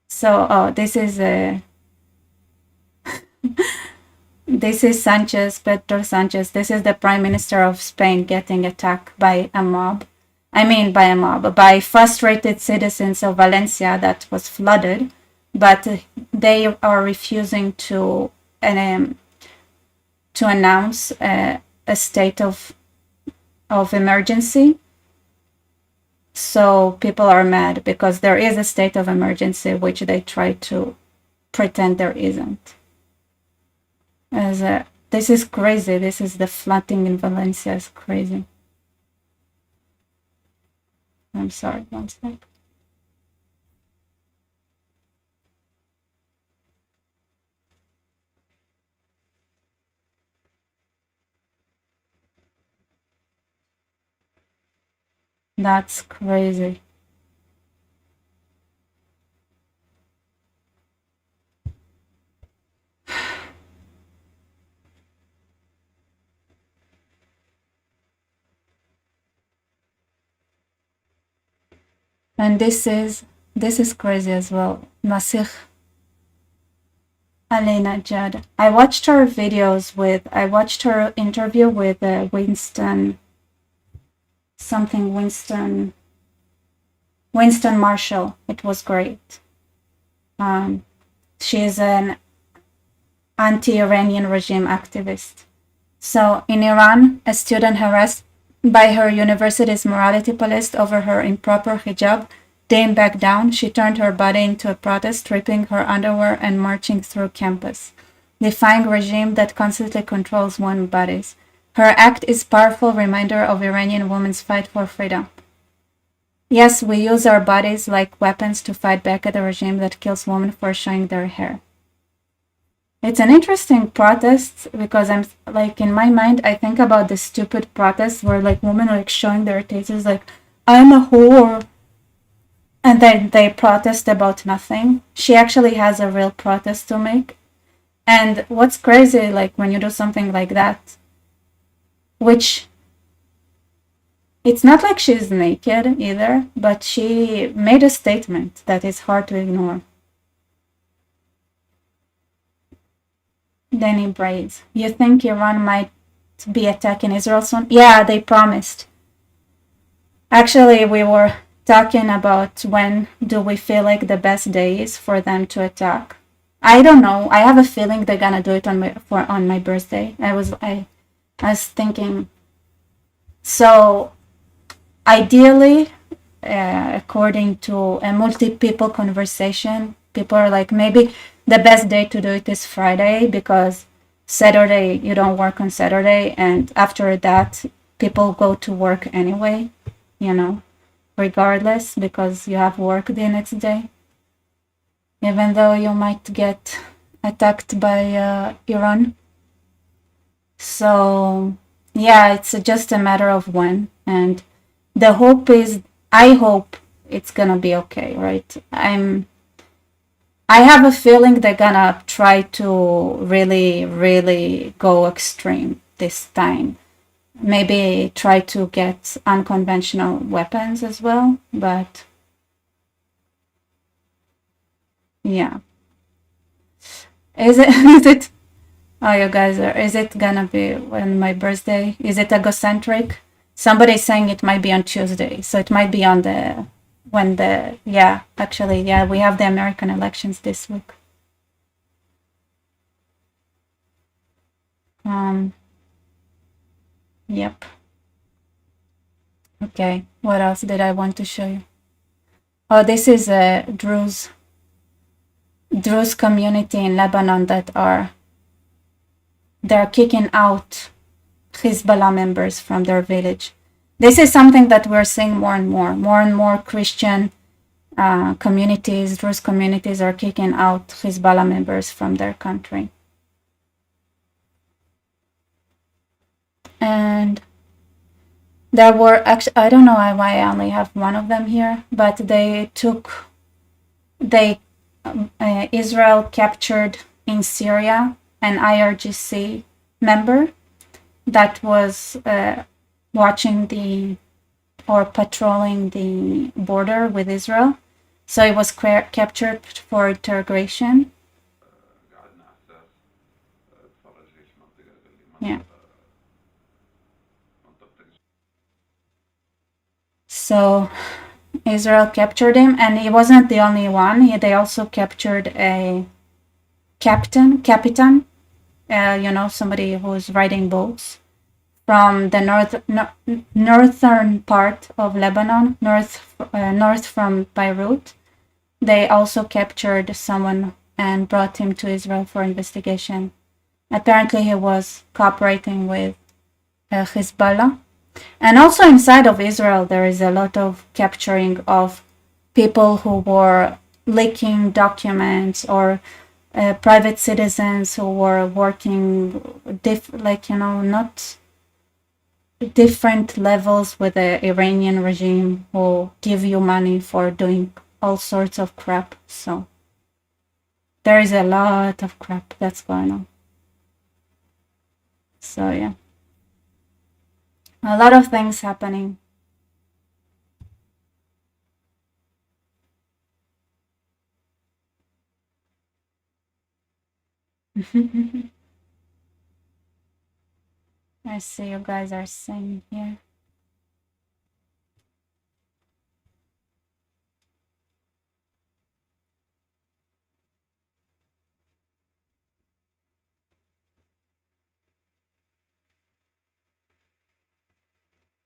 So, this is Sanchez, Pedro Sanchez. This is the Prime Minister of Spain getting attacked by a mob. By frustrated citizens of Valencia that was flooded, but they are refusing to announce a state of emergency. So people are mad because there is a state of emergency, which they try to pretend there isn't. This is crazy. This is the flooding in Valencia is crazy. I'm sorry, one sec. That's crazy. And this is crazy as well. Masih Alena Judd. I watched her interview with Winston Marshall. It was great. She is an anti-Iranian regime activist. So in Iran, a student harassed by her university's morality police over her improper hijab didn't back down. She turned her body into a protest, stripping her underwear and marching through campus, defying a regime that constantly controls women's bodies. Her act is a powerful reminder of Iranian women's fight for freedom. Yes, we use our bodies like weapons to fight back at a regime that kills women for showing their hair. It's an interesting protest because I'm like, in my mind, I think about the stupid protests where like women are like showing their titties like, I'm a whore. And then they protest about nothing. She actually has a real protest to make. And what's crazy, like when you do something like that, which it's not like she's naked either, but she made a statement that is hard to ignore. Danny Braids, you think Iran might be attacking Israel soon? Yeah, they promised. Actually, we were talking about when do we feel like the best day is for them to attack. I don't know. I have a feeling they're gonna do it on my birthday. I was thinking. So, ideally, according to a multi-people conversation, people are like, maybe the best day to do it is Friday because Saturday you don't work on Saturday, and after that people go to work anyway, regardless, because you have work the next day, even though you might get attacked by Iran. So yeah, it's just a matter of when, and the hope is, I hope it's gonna be okay, right? I have a feeling they're gonna try to really, really go extreme this time. Maybe try to get unconventional weapons as well, but Yeah. Is it? Is it? Oh, you guys are. Is it gonna be on my birthday? Is it egocentric? Somebody's saying it might be on Tuesday, so it might be on the when the yeah. Actually, yeah, we have the American elections this week. Yep. Okay. What else did I want to show you? Oh, this is a Druze community in Lebanon that they're kicking out Hezbollah members from their village. This is something that we're seeing more and more Christian communities, Druze communities are kicking out Hezbollah members from their country. And there were actually, I don't know why I only have one of them here, but Israel captured in Syria an IRGC member that was watching or patrolling the border with Israel. So it was captured for interrogation. Yeah. So Israel captured him, and he wasn't the only one. They also captured a captain, somebody who was riding boats from the northern part of Lebanon, north from Beirut. They also captured someone and brought him to Israel for investigation. Apparently, he was cooperating with Hezbollah. And also inside of Israel, there is a lot of capturing of people who were leaking documents or private citizens who were working, not different levels with the Iranian regime who give you money for doing all sorts of crap. So there is a lot of crap that's going on. So yeah. A lot of things happening. I see you guys are saying here.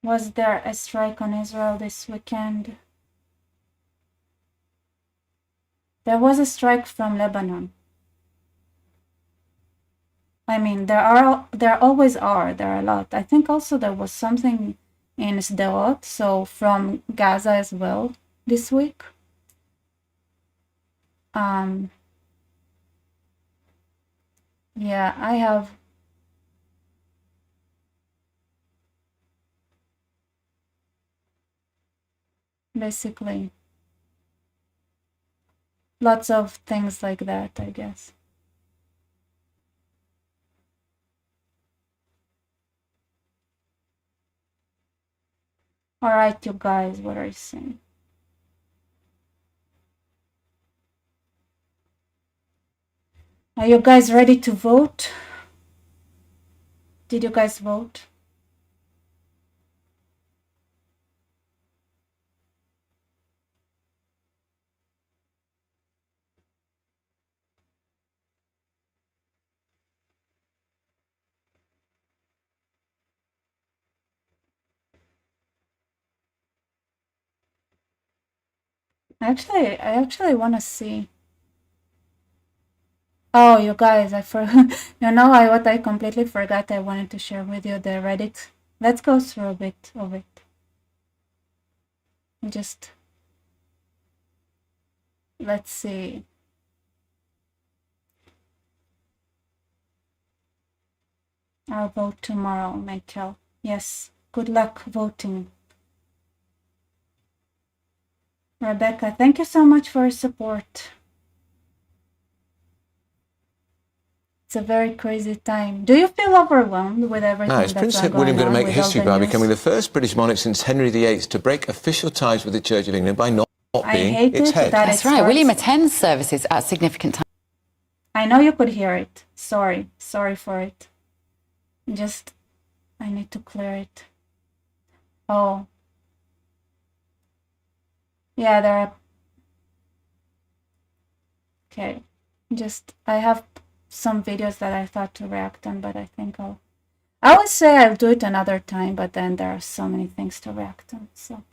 Was there a strike on Israel this weekend? There was a strike from Lebanon. I mean, there always are. There are a lot. I think also there was something in Sderot, so from Gaza as well this week. Yeah, I have basically lots of things like that, I guess. All right, you guys, what are you saying? Are you guys ready to vote? Did you guys vote? I actually want to see. Oh, you guys, I forgot. What I completely forgot I wanted to share with you the Reddit. Let's go through a bit of it. Let's see. I'll vote tomorrow, Michael. Yes, good luck voting. Rebecca, thank you so much for your support. It's a very crazy time. Do you feel overwhelmed with everything Now, is Prince William going to make history by becoming the first British monarch since Henry VIII to break official ties with the Church of England by not I hate its it head. that That's it right. William starts. attends services at significant times. I know you could hear it. Sorry for it. Just, I need to clear it. Oh, yeah, there are. Okay, just, I have some videos that I thought to react on, but I think I would say I'll do it another time, but then there are so many things to react on, so.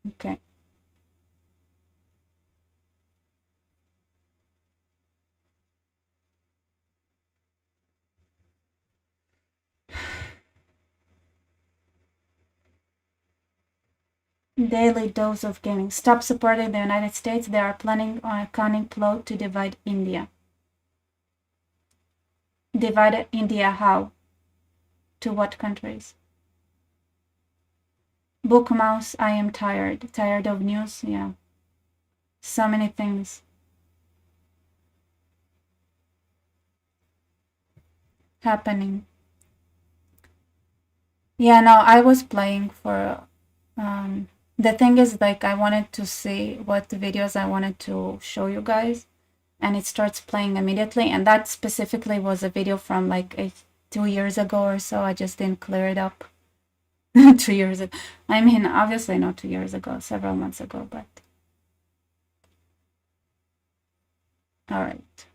Okay. Daily dose of gaming. Stop supporting the United States. They are planning on a cunning plot to divide India. Divide India how? To what countries? Book mouse, I am tired. Tired of news? Yeah. So many things happening. Yeah, no, I was playing for the thing is, like, I wanted to see what the videos I wanted to show you guys, and it starts playing immediately, and that specifically was a video from like 2 years ago or so. I just didn't clear it up. 2 years ago. I mean, obviously not 2 years ago, several months ago, but all right.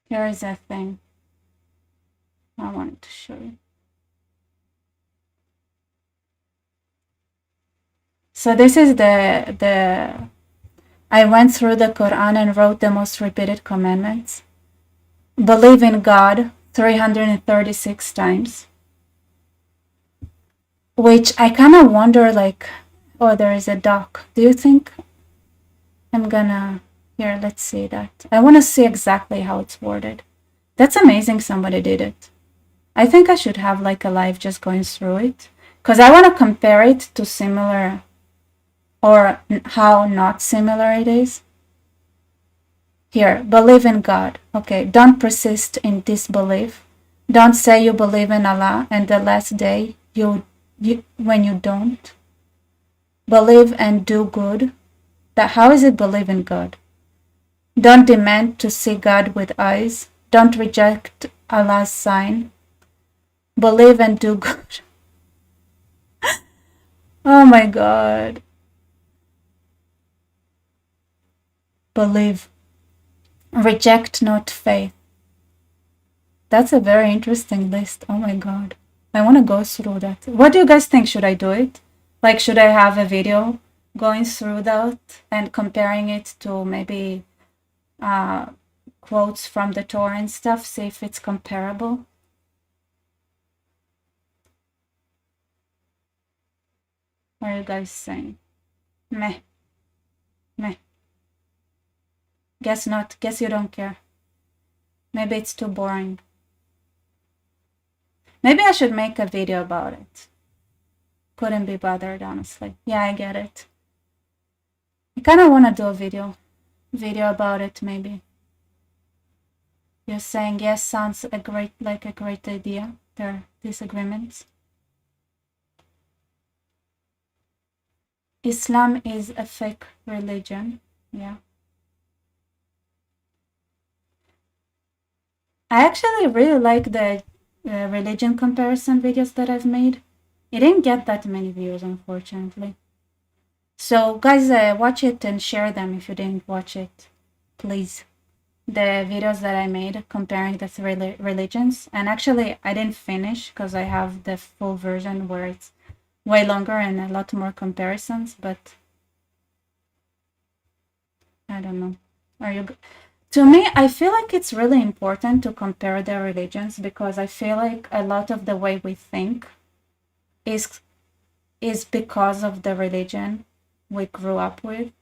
Here is a thing I wanted to show you. So this is the I went through the Quran and wrote the most repeated commandments. Believe in God 336 times. Which I kind of wonder, like, oh, there is a doc. Do you think I'm gonna... Here, let's see that. I want to see exactly how it's worded. That's amazing somebody did it. I think I should have like a live just going through it, because I want to compare it to similar, or how not similar it is. Here, believe in God. Okay, don't persist in disbelief. Don't say you believe in Allah and the last day when you don't. Believe and do good. How is it believe in God? Don't demand to see God with eyes. Don't reject Allah's sign. Believe and do good. Oh my God. Believe. Reject not faith. That's a very interesting list. Oh my God. I want to go through that. What do you guys think? Should I do it? Like, should I have a video going through that and comparing it to maybe quotes from the Torah and stuff, see if it's comparable? What are you guys saying? Meh. Meh. Guess not. Guess you don't care. Maybe it's too boring. Maybe I should make a video about it. Couldn't be bothered, honestly. Yeah, I get it. I kind of want to do a video about it, maybe. You're saying yes, sounds a great idea. There are disagreements. Islam is a fake religion. Yeah. I actually really like the religion comparison videos that I've made. It didn't get that many views, unfortunately. So guys, watch it and share them if you didn't watch it, please. The videos that I made comparing the three religions. And actually, I didn't finish because I have the full version where it's way longer and a lot more comparisons, but I don't know. To me, I feel like it's really important to compare the religions, because I feel like a lot of the way we think is because of the religion we grew up with.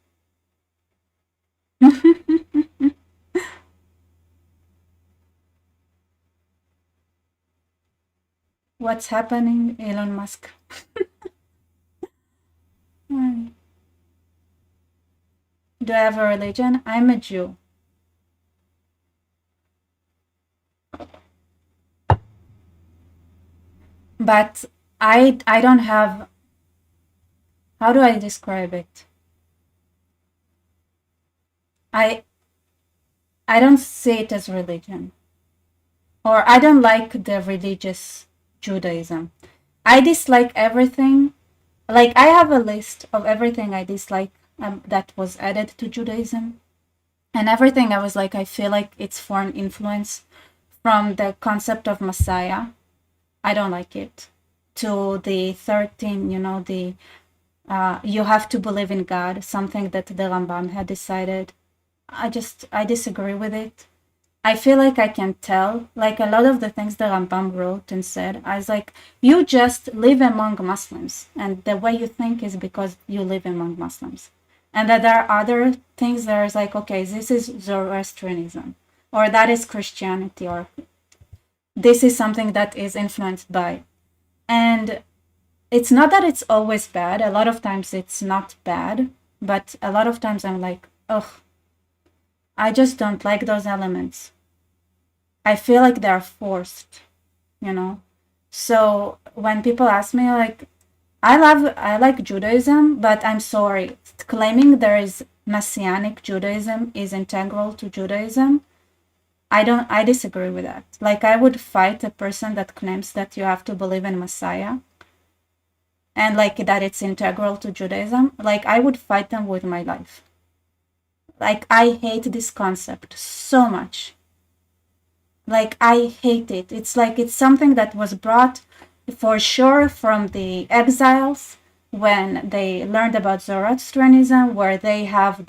What's happening, Elon Musk? Do I have a religion? I'm a Jew. But I don't have, how do I describe it? I I don't see it as religion. Or I don't like the religious Judaism. I dislike everything. Like I have a list of everything I dislike that was added to Judaism. And everything I was like, I feel like it's foreign influence, from the concept of Messiah. I don't like it. To the 13, the you have to believe in God, something that the Rambam had decided. I disagree with it. I feel like I can tell, like a lot of the things the Rambam wrote and said, I was like, you just live among Muslims, and the way you think is because you live among Muslims. And that there are other things that are like, okay, this is Zoroastrianism, or that is Christianity, or this is something that is influenced by. And it's not that it's always bad. A lot of times it's not bad, but a lot of times I'm like, ugh, I just don't like those elements. I feel like they're forced, you know? So when people ask me, like, I like Judaism, but I'm sorry, claiming there is Messianic Judaism is integral to Judaism, I disagree with that. Like, I would fight a person that claims that you have to believe in Messiah and like that it's integral to Judaism. Like, I would fight them with my life. Like, I hate this concept so much. Like, I hate it. It's like it's something that was brought for sure from the exiles when they learned about Zoroastrianism, where they have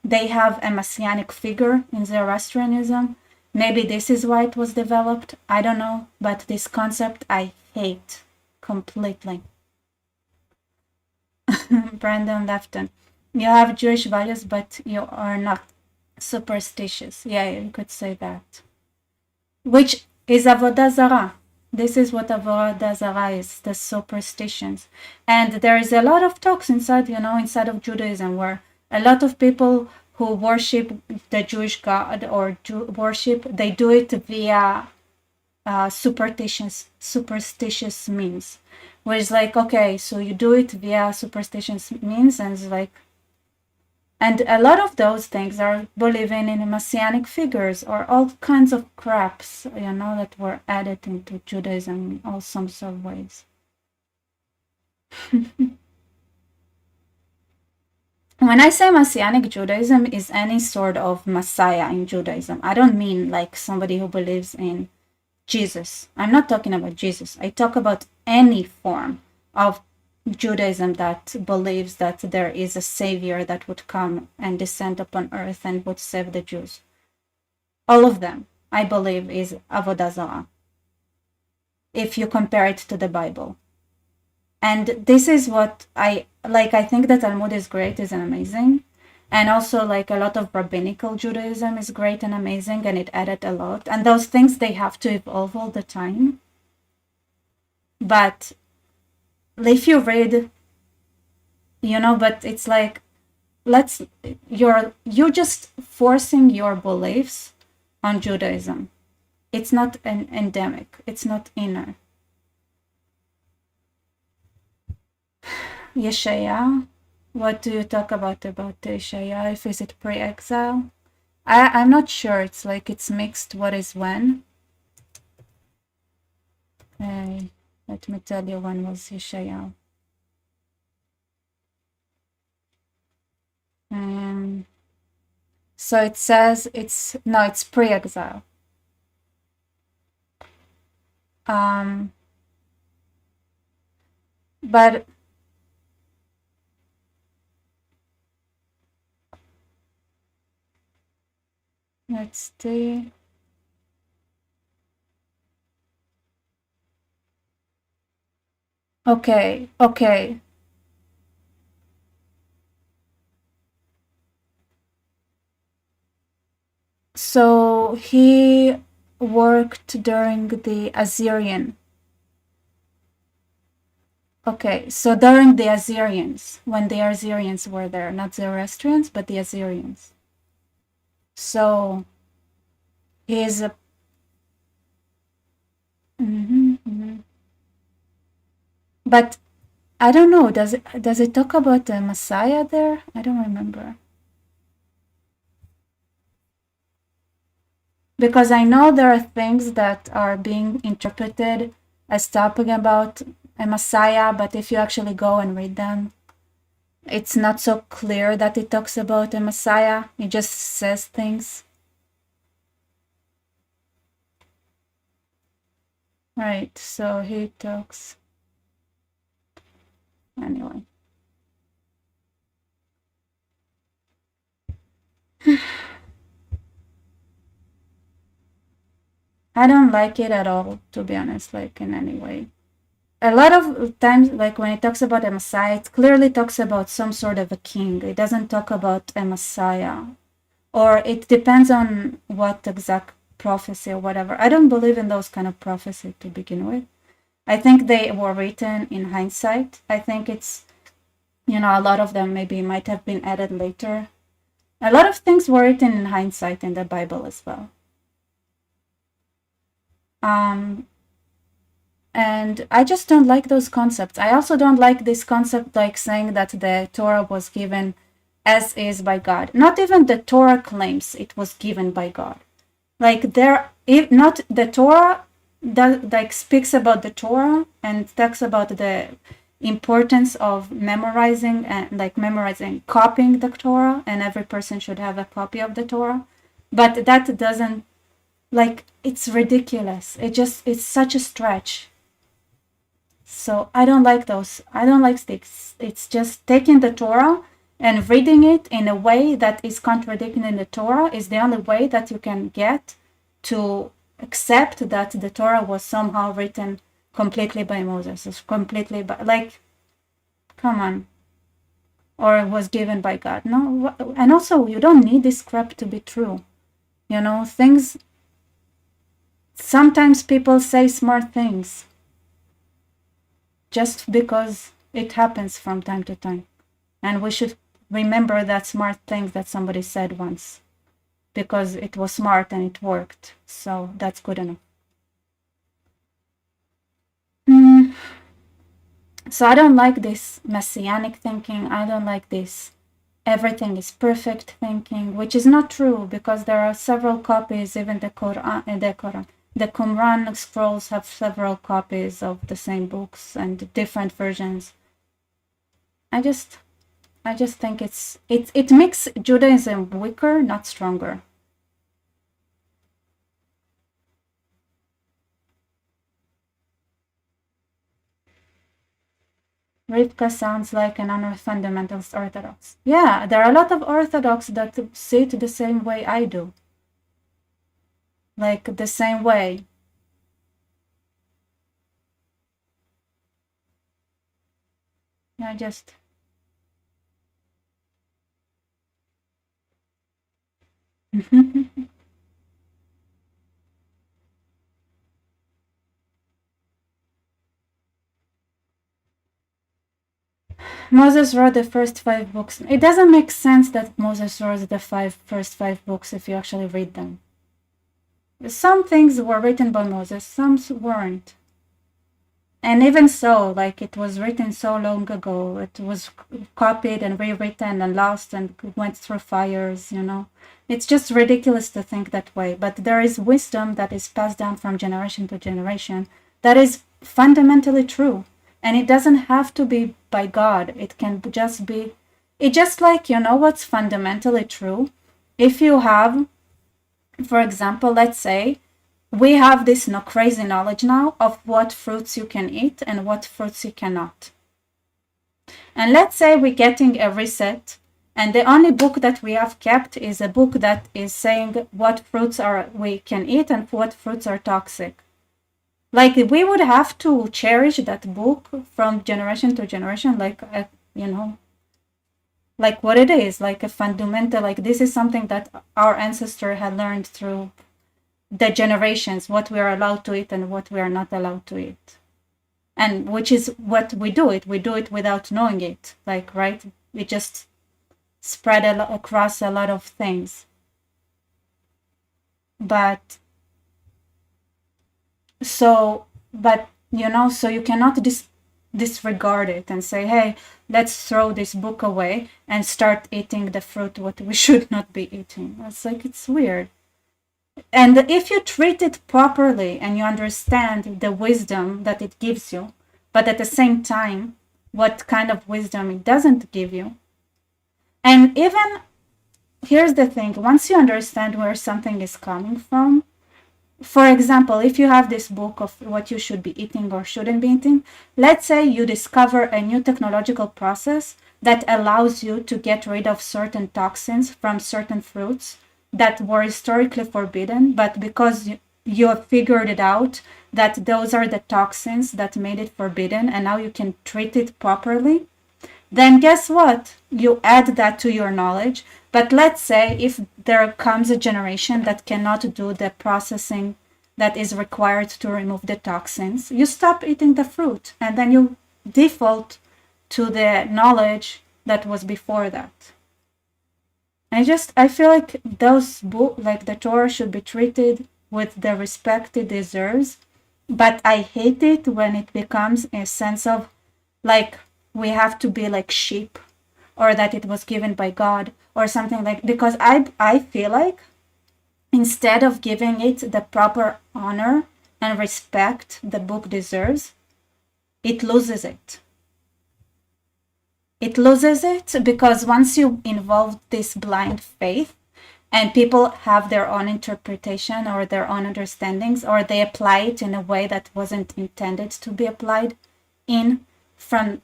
they have a messianic figure in Zoroastrianism. Maybe this is why it was developed. I don't know, but this concept I hate completely. Brandon Lefton, you have Jewish values, but you are not superstitious. Yeah, you could say that. Which is avodah zarah. This is what avodah zarah is, the superstitions. And there is a lot of talks inside, inside of Judaism, where a lot of people who worship the Jewish God or worship, they do it via superstitious means. Where it's like, okay, so you do it via superstitious means, and it's like, and a lot of those things are believing in messianic figures or all kinds of craps, that were added into Judaism in all sorts of ways. When I say Messianic Judaism is any sort of Messiah in Judaism, I don't mean like somebody who believes in Jesus. I'm not talking about Jesus. I talk about any form of Judaism that believes that there is a savior that would come and descend upon earth and would save the Jews. All of them, I believe, is avodah zarah, if you compare it to the Bible. And this is what I like. I think that Talmud is great, is amazing. And also, like, a lot of rabbinical Judaism is great and amazing, and it added a lot. And those things, they have to evolve all the time. But if you read, but it's like, you're just forcing your beliefs on Judaism. It's not an endemic. It's not inner. Yeshaya, what do you talk about Yeshaya? If is it pre-exile? I'm not sure. It's like it's mixed. What is when? Let me tell you when was Yeshaya. So it says it's pre-exile. But let's see. Okay. So he worked during the Assyrian. Okay, so during the Assyrians, when the Assyrians were there, not Zoroastrians, but the Assyrians. So he's a. But I don't know. Does it talk about the Messiah there? I don't remember. Because I know there are things that are being interpreted as talking about a Messiah, but if you actually go and read them, it's not so clear that it talks about a Messiah. It just says things. Right, so he talks. Anyway. I don't like it at all, to be honest, like in any way. A lot of times, like when it talks about a Messiah, it clearly talks about some sort of a king. It doesn't talk about a Messiah. Or it depends on what exact prophecy or whatever. I don't believe in those kind of prophecy to begin with. I think they were written in hindsight. I think it's, a lot of them maybe might have been added later. A lot of things were written in hindsight in the Bible as well. And I just don't like those concepts. I also don't like this concept like saying that the Torah was given as is by God. Not even the Torah claims it was given by God. Like if not the Torah that like speaks about the Torah and talks about the importance of memorizing copying the Torah, and every person should have a copy of the Torah. But that doesn't, like, it's ridiculous. It's such a stretch. So I don't like those. I don't like sticks. It's just taking the Torah and reading it in a way that is contradicting in the Torah is the only way that you can get to accept that the Torah was somehow written completely by Moses. It's completely by, come on. Or it was given by God. No, and also you don't need this crap to be true. Things, sometimes people say smart things just because it happens from time to time. And we should remember that smart thing that somebody said once, because it was smart and it worked. So that's good enough. So I don't like this messianic thinking. I don't like this everything is perfect thinking, which is not true, because there are several copies. Even the Qumran scrolls have several copies of the same books and different versions. I just think it makes Judaism weaker, not stronger. Rivka sounds like an fundamentalist Orthodox. Yeah, there are a lot of Orthodox that see it the same way I do. Like the same way. I just... Moses wrote the first 5 books. It doesn't make sense that Moses wrote the first five books if you actually read them. Some things were written by Moses, some weren't. And even so, like, it was written so long ago, it was copied and rewritten and lost and went through fires, It's just ridiculous to think that way. But there is wisdom that is passed down from generation to generation that is fundamentally true. And it doesn't have to be by God. It can just be... It's just like, what's fundamentally true? If you have, for example, let's say, we have this crazy knowledge now of what fruits you can eat and what fruits you cannot. And let's say we're getting a reset, and the only book that we have kept is a book that is saying what fruits we can eat and what fruits are toxic. Like, we would have to cherish that book from generation to generation, like what it is, like a fundamental, like this is something that our ancestor had learned through the generations, what we are allowed to eat and what we are not allowed to eat. and which is what we do it. We do it without knowing it, like, right? We just spread across a lot of things. But so, but so you cannot disregard it and say, hey, let's throw this book away and start eating the fruit what we should not be eating. It's like, it's weird. And if you treat it properly and you understand the wisdom that it gives you, but at the same time, what kind of wisdom it doesn't give you. And even, here's the thing, once you understand where something is coming from, for example, if you have this book of what you should be eating or shouldn't be eating, let's say you discover a new technological process that allows you to get rid of certain toxins from certain fruits that were historically forbidden, but because you have figured it out that those are the toxins that made it forbidden, and now you can treat it properly, then guess what? You add that to your knowledge. But let's say if there comes a generation that cannot do the processing that is required to remove the toxins, you stop eating the fruit, and then you default to the knowledge that was before that. I feel like those books, like the Torah, should be treated with the respect it deserves. But I hate it when it becomes a sense of like we have to be like sheep, or that it was given by God or something, like, because I feel like instead of giving it the proper honor and respect the book deserves, it loses it. It loses it because once you involve this blind faith and people have their own interpretation or their own understandings, or they apply it in a way that wasn't intended to be applied in from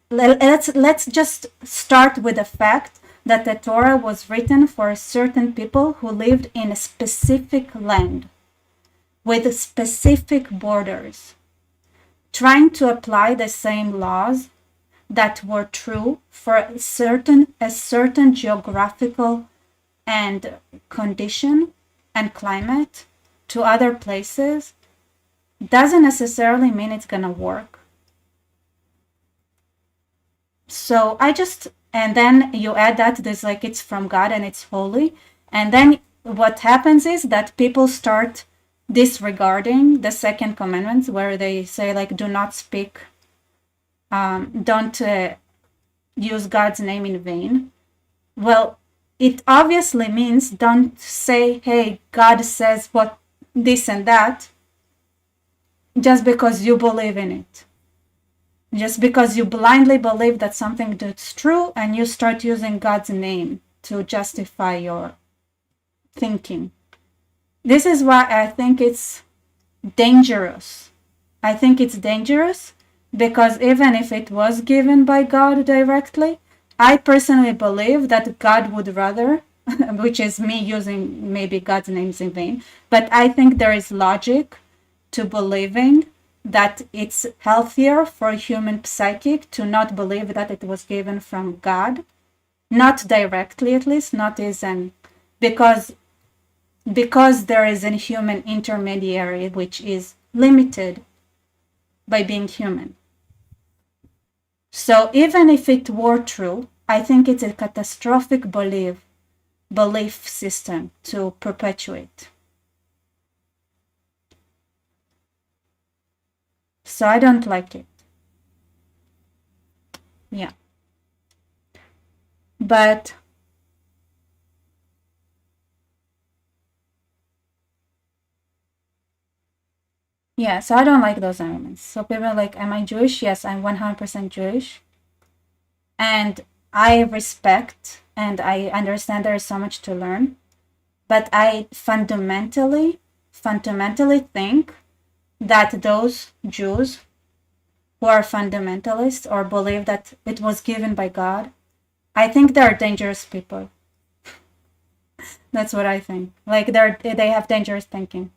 let's just start with the fact that the Torah was written for certain people who lived in a specific land with specific borders, trying to apply the same laws that were true for a certain geographical and condition and climate to other places doesn't necessarily mean it's gonna work. So and then you add that there's like it's from God and it's holy, and then what happens is that people start disregarding the second commandment where they say like do not speak, don't use God's name in vain. Well, it obviously means don't say, hey, God says what this and that just because you believe in it. Just because you blindly believe that something that's true and you start using God's name to justify your thinking. This is why I think it's dangerous. I think it's dangerous because even if it was given by God directly, I personally believe that God would rather, which is me using maybe God's names in vain, but I think there is logic to believing that it's healthier for human psychic to not believe that it was given from God, not directly at least, not as an, because there is a human intermediary which is limited by being human. So even if it were true, I think it's a catastrophic belief system to perpetuate. So I don't like it. Yeah. But yeah, so I don't like those elements. So people are like, am I Jewish? Yes, I'm 100% Jewish. And I respect and I understand there is so much to learn. But I fundamentally think that those Jews who are fundamentalists or believe that it was given by God, I think they're dangerous people. That's what I think. Like they have dangerous thinking.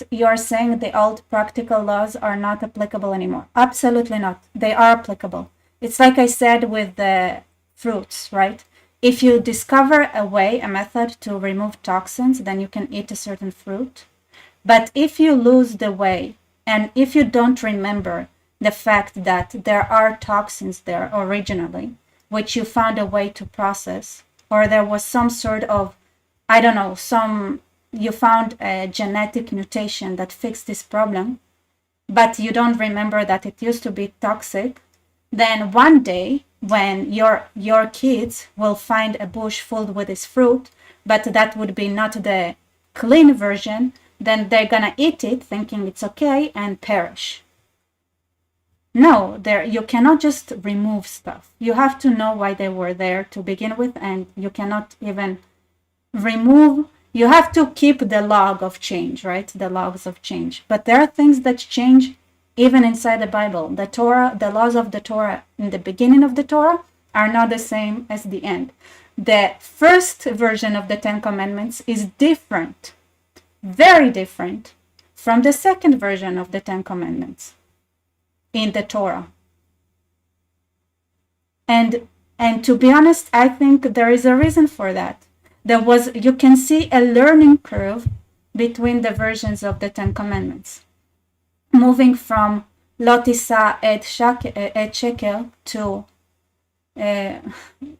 You're saying the old practical laws are not applicable anymore? Absolutely not. They are applicable. It's like I said with the fruits, right? if you discover a way, a method to remove toxins, then you can eat a certain fruit. But if you lose the way, and if you don't remember the fact that there are toxins there originally, which you found a way to process, or there was some sort of, I don't know, you found a genetic mutation that fixed this problem, but you don't remember that it used to be toxic, then one day when your kids will find a bush filled with this fruit, but that would be not the clean version, then they're gonna eat it thinking it's okay and perish. No, you cannot just remove stuff. You have to know why they were there to begin with, and you cannot even remove. You have to keep the log of change, right? The logs of change. But there are things that change even inside the Bible. The Torah, the laws of the Torah in the beginning of the Torah are not the same as the end. The first version of the Ten Commandments is different, very different from the second version of the Ten Commandments in the Torah. And to be honest, I think there is a reason for that. You can see a learning curve between the versions of the Ten Commandments, moving from לא תישא את שקר to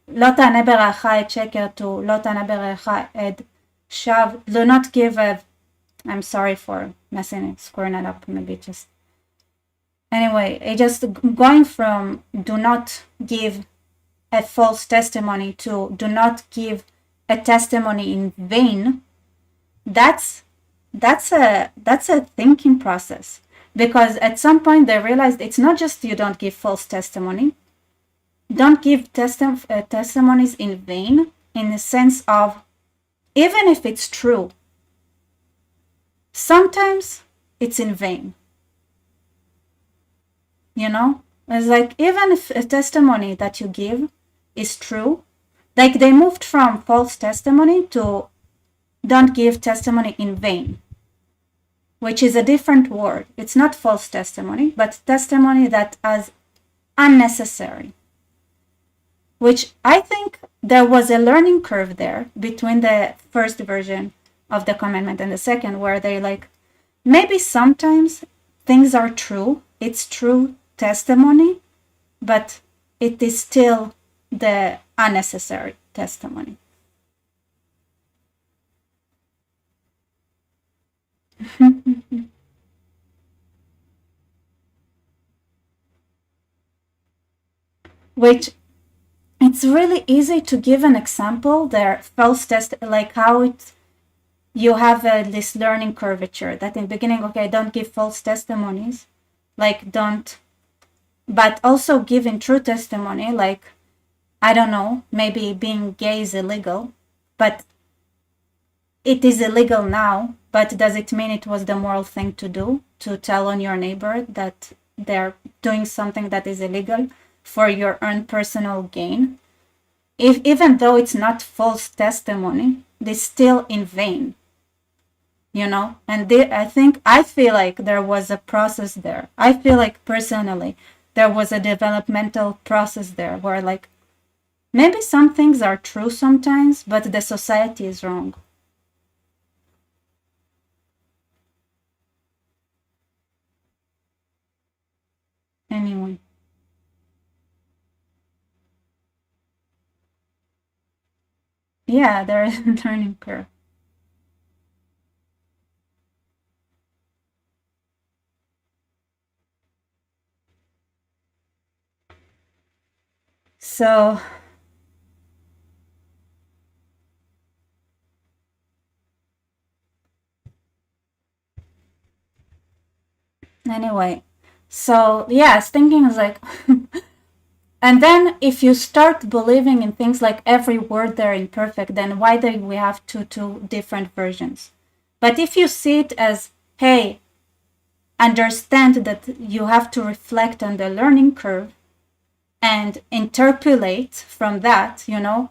לא תענה ברעך את שקר to לא תענה ברעך את שווא. Do not give I'm sorry for screwing it up, maybe just anyway, just going from do not give a false testimony to do not give a testimony in vain. That's a thinking process, because at some point they realized it's not just you don't give false testimony, don't give testimonies in vain, in the sense of, even if it's true, sometimes it's in vain. You know, it's like, even if a testimony that you give is true, like they moved from false testimony to don't give testimony in vain, which is a different word. It's not false testimony, but testimony that is unnecessary, which I think there was a learning curve there between the first version of the commandment and the second, where they like, maybe sometimes things are true, it's true testimony, but it is still the unnecessary testimony. Which it's really easy to give an example there, false test, like how you have this learning curvature that in the beginning, okay, don't give false testimonies, like don't, but also giving true testimony, like, I don't know, maybe being gay is illegal, but it is illegal now, but does it mean it was the moral thing to do, to tell on your neighbor that they're doing something that is illegal for your own personal gain? Even though it's not false testimony, it's still in vain, you know? And I feel like there was a process there. I feel like personally, there was a developmental process there where like, maybe some things are true sometimes, but the society is wrong. Anyway. Yeah, there is a learning curve. So anyway, so yes, thinking is like and then if you start believing in things like every word they're imperfect, then why do we have two different versions? But if you see it as, hey, understand that you have to reflect on the learning curve and interpolate from that, you know,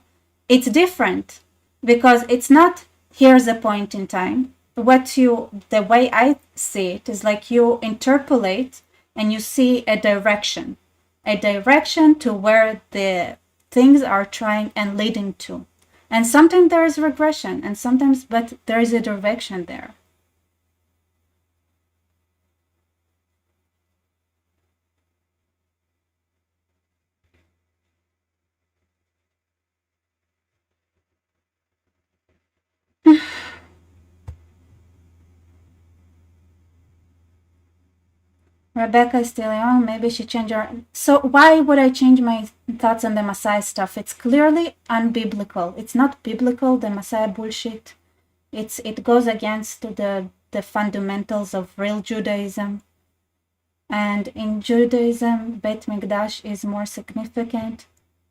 it's different, because it's not, here's a point in time. The way I see it is like you interpolate and you see a direction to where the things are trying and leading to. And sometimes there is regression, and sometimes, but there is a direction there. Rebecca is still young. Maybe she changed her. So why would I change my thoughts on the Messiah stuff? It's clearly unbiblical. It's not biblical, the Messiah bullshit. It goes against the fundamentals of real Judaism. And in Judaism, Beit Mikdash is more significant.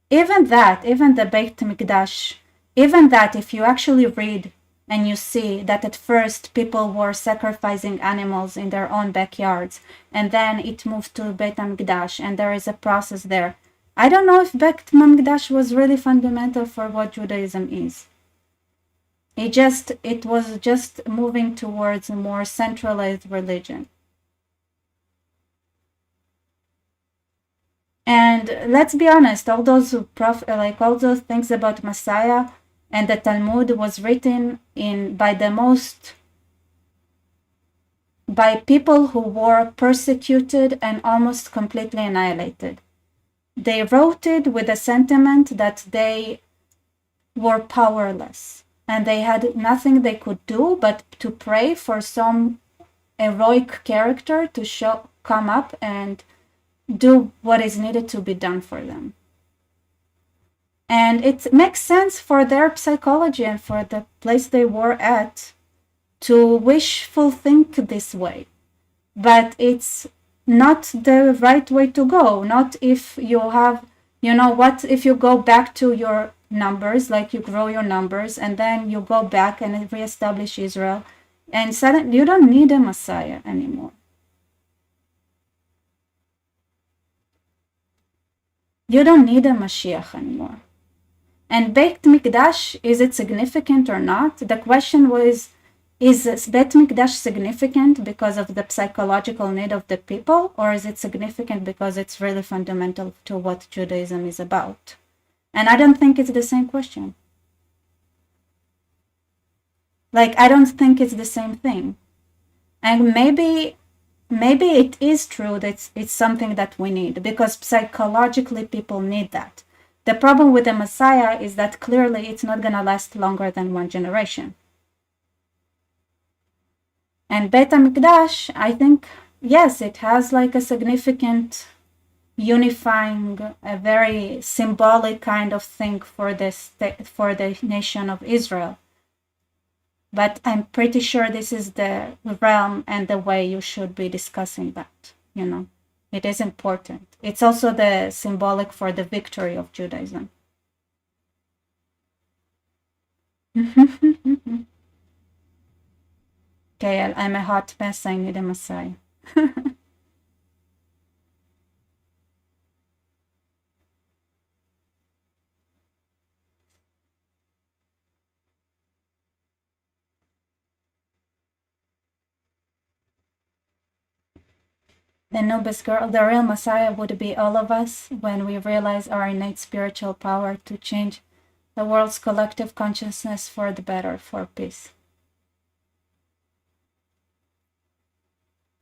Even the Beit Mikdash, even that, if you actually read and you see that at first people were sacrificing animals in their own backyards, and then it moved to Beit Mikdash, and there is a process there. I don't know if Beit Mikdash was really fundamental for what Judaism is. It was just moving towards a more centralized religion. And let's be honest, all those things about Messiah and the Talmud was written by people who were persecuted and almost completely annihilated. They wrote it with a sentiment that they were powerless and they had nothing they could do but to pray for some heroic character to come up and do what is needed to be done for them. And it makes sense for their psychology and for the place they were at to wishful think this way. But it's not the right way to go. Not if you have, if you go back to your numbers, like you grow your numbers, and then you go back and reestablish Israel, and suddenly you don't need a Messiah anymore. You don't need a Mashiach anymore. And Beit Mikdash, is it significant or not? The question was, is Beit Mikdash significant because of the psychological need of the people, or is it significant because it's really fundamental to what Judaism is about? And I don't think it's the same question. I don't think it's the same thing. And maybe it is true that it's something that we need, because psychologically people need that. The problem with the Messiah is that clearly it's not going to last longer than one generation. And Beit HaMikdash, I think, yes, it has a significant unifying, a very symbolic kind of thing for the nation of Israel. But I'm pretty sure this is the realm and the way you should be discussing that, It is important. It's also the symbolic for the victory of Judaism. Okay, I'm a hot mess. I need a Messiah. The Nubis girl, the real Messiah would be all of us when we realize our innate spiritual power to change the world's collective consciousness for the better, for peace.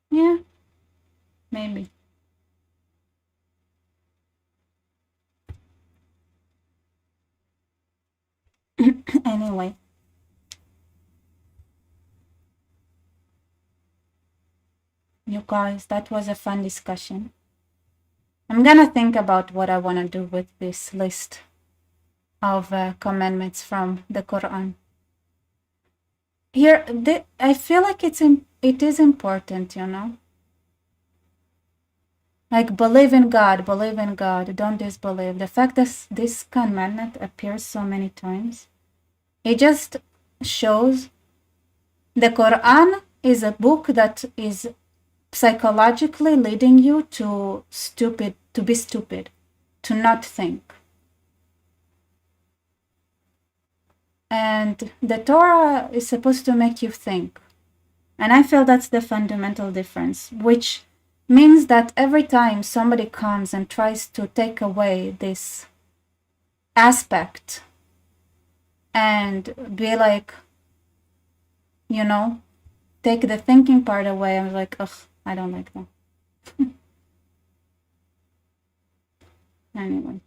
Yeah, maybe. Anyway. You guys, that was a fun discussion. I'm gonna think about what I want to do with this list of commandments from the Quran. Here, I feel like it is important, believe in God, don't disbelieve. The fact that this commandment appears so many times, it just shows the Quran is a book that is psychologically leading you to be stupid, to not think. And the Torah is supposed to make you think. And I feel that's the fundamental difference, which means that every time somebody comes and tries to take away this aspect and be like, take the thinking part away. I'm like, ugh, I don't like that. Anyway.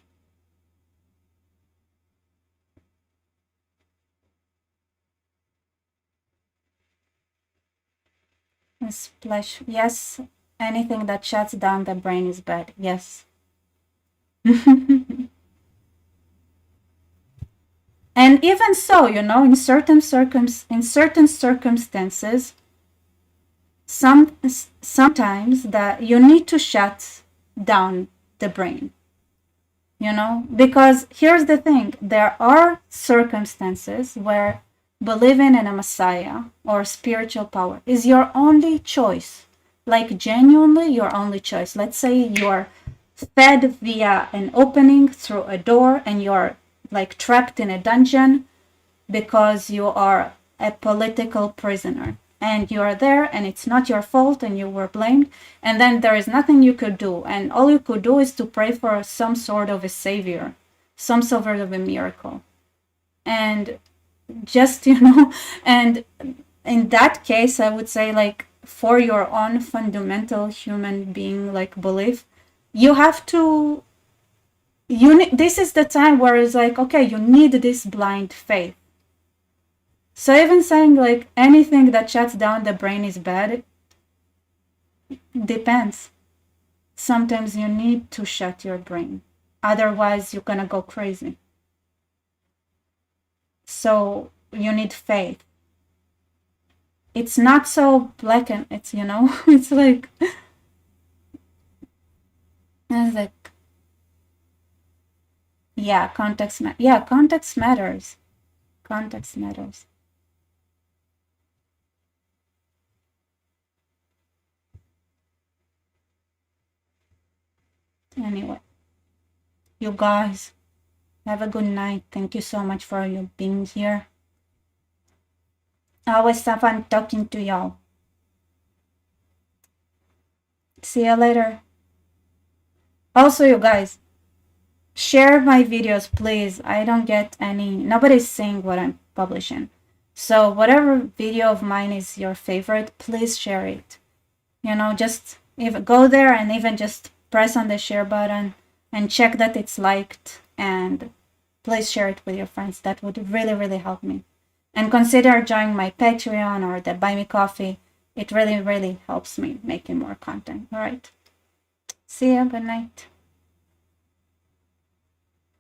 Splash. Yes, anything that shuts down the brain is bad. Yes. And even so, in certain circumstances, sometimes that you need to shut down the brain. Because here's the thing, there are circumstances where believing in a Messiah or spiritual power is your only choice, like genuinely your only choice. Let's say you're fed via an opening through a door and you're like trapped in a dungeon because you are a political prisoner and you are there and it's not your fault and you were blamed, and then there is nothing you could do, and all you could do is to pray for some sort of a savior, some sort of a miracle. And just and in that case I would say, like, for your own fundamental human being like belief, you have to this is the time where it's like, okay, you need this blind faith. So even saying like anything that shuts down the brain is bad, depends. Sometimes you need to shut your brain, otherwise you're gonna go crazy. So you need faith. It's not so black and it's it's like yeah, context matters. Context matters. Anyway, you guys have a good night. Thank you so much for you being here. Always have fun talking to y'all. See you later. Also, you guys, share my videos, please. I don't get nobody's seeing what I'm publishing. So whatever video of mine is your favorite, please share it. Just even go there and even just press on the share button and check that it's liked, and please share it with your friends. That would really, really help me. And consider joining my Patreon or the Buy Me Coffee. It really, really helps me making more content. All right. See you. Good night.